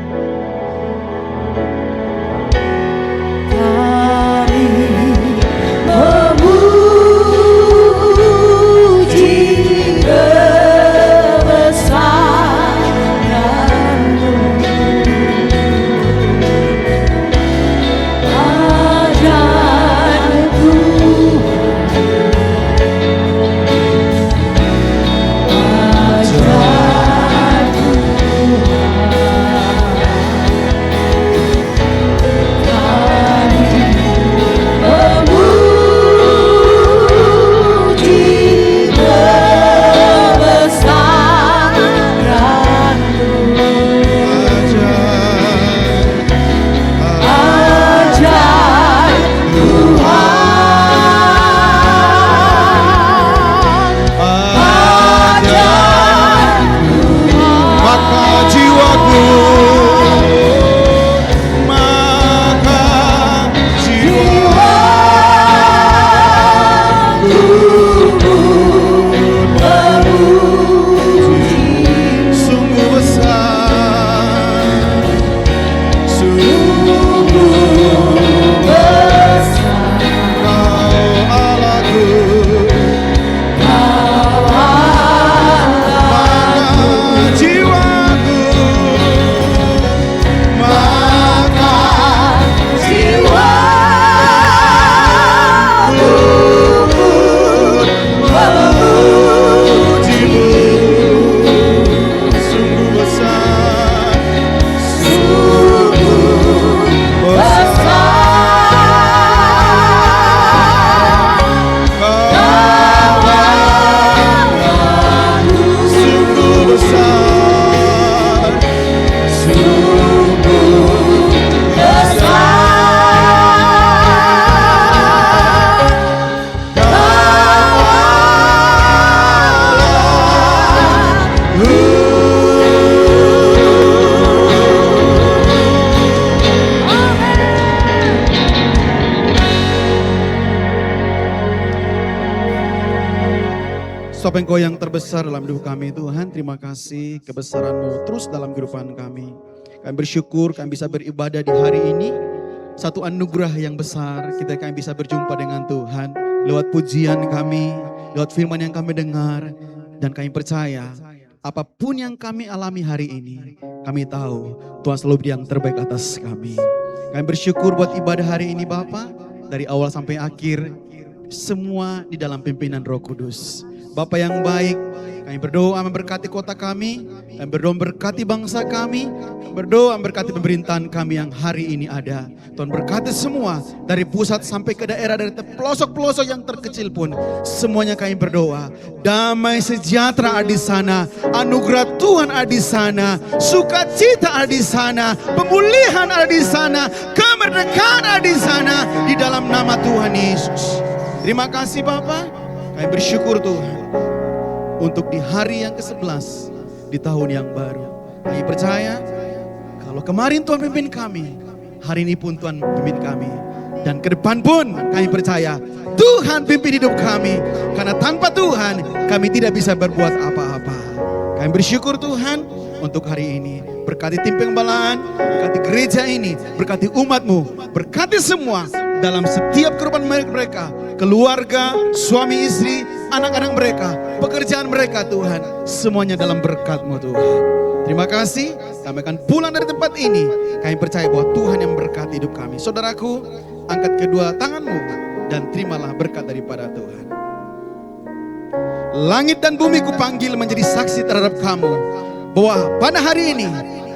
Bapa Engkau yang terbesar dalam hidup kami Tuhan, terima kasih kebesaran-Mu terus dalam kehidupan kami. Kami bersyukur kami bisa beribadah di hari ini. Satu anugerah yang besar kita kami bisa berjumpa dengan Tuhan. Lewat pujian kami, lewat firman yang kami dengar. Dan kami percaya apapun yang kami alami hari ini, kami tahu Tuhan selalu yang terbaik atas kami. Kami bersyukur buat ibadah hari ini Bapa. Dari awal sampai akhir, semua di dalam pimpinan Roh Kudus. Bapa yang baik, kami berdoa memberkati kota kami berdoa memberkati bangsa kami, berdoa memberkati pemerintahan kami yang hari ini ada. Tuhan berkati semua, dari pusat sampai ke daerah, dari pelosok-pelosok yang terkecil pun, semuanya kami berdoa. Damai sejahtera ada di sana, anugerah Tuhan ada di sana, sukacita ada di sana, pemulihan ada di sana, kemerdekaan ada di sana, di dalam nama Tuhan Yesus. Terima kasih Bapa, kami bersyukur Tuhan. Untuk di hari yang ke-11 di tahun yang baru. Kami percaya kalau kemarin Tuhan pimpin kami, hari ini pun Tuhan pimpin kami. Dan ke depan pun kami percaya Tuhan pimpin hidup kami. Karena tanpa Tuhan kami tidak bisa berbuat apa-apa. Kami bersyukur Tuhan untuk hari ini. Berkati tim penggembalaan, berkati gereja ini, berkati umat-Mu, berkati semua dalam setiap kehidupan mereka, keluarga, suami istri, anak-anak mereka, pekerjaan mereka Tuhan, semuanya dalam berkat-Mu Tuhan. Terima kasih, kami akan pulang dari tempat ini, kami percaya bahwa Tuhan yang memberkati hidup kami. Saudaraku, angkat kedua tanganmu dan terimalah berkat daripada Tuhan. Langit dan bumi kupanggil menjadi saksi terhadap kamu, bahwa pada hari ini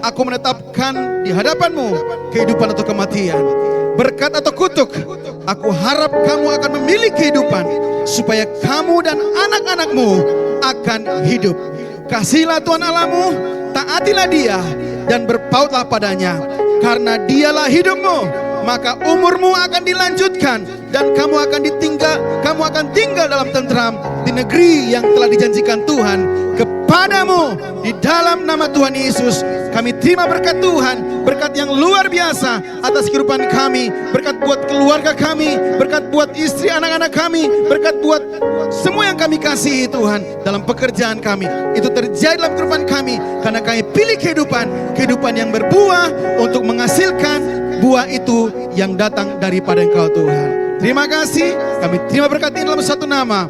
aku menetapkan di hadapanmu kehidupan atau kematian, berkat atau kutuk. Aku harap kamu akan memilih kehidupan, supaya kamu dan anak-anakmu akan hidup. Kasihilah Tuhan Allahmu, taatilah Dia, dan berpautlah padanya, karena Dialah hidupmu. Maka umurmu akan dilanjutkan, dan kamu akan tinggal dalam tentram di negeri yang telah dijanjikan Tuhan kepadamu. Di dalam nama Tuhan Yesus, kami terima berkat Tuhan, berkat yang luar biasa atas kehidupan kami, berkat buat keluarga kami, berkat buat istri anak-anak kami, berkat buat semua yang kami kasihi Tuhan dalam pekerjaan kami. Itu terjadi dalam kehidupan kami, karena kami pilih kehidupan yang berbuah untuk menghasilkan buah itu yang datang daripada Engkau Tuhan. Terima kasih, kami terima berkat ini dalam satu nama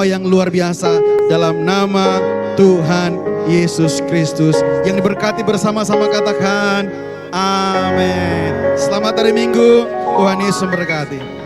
yang luar biasa, dalam nama Tuhan Yesus Kristus. Yang diberkati bersama-sama katakan amin. Selamat hari Minggu, Tuhan Yesus memberkati.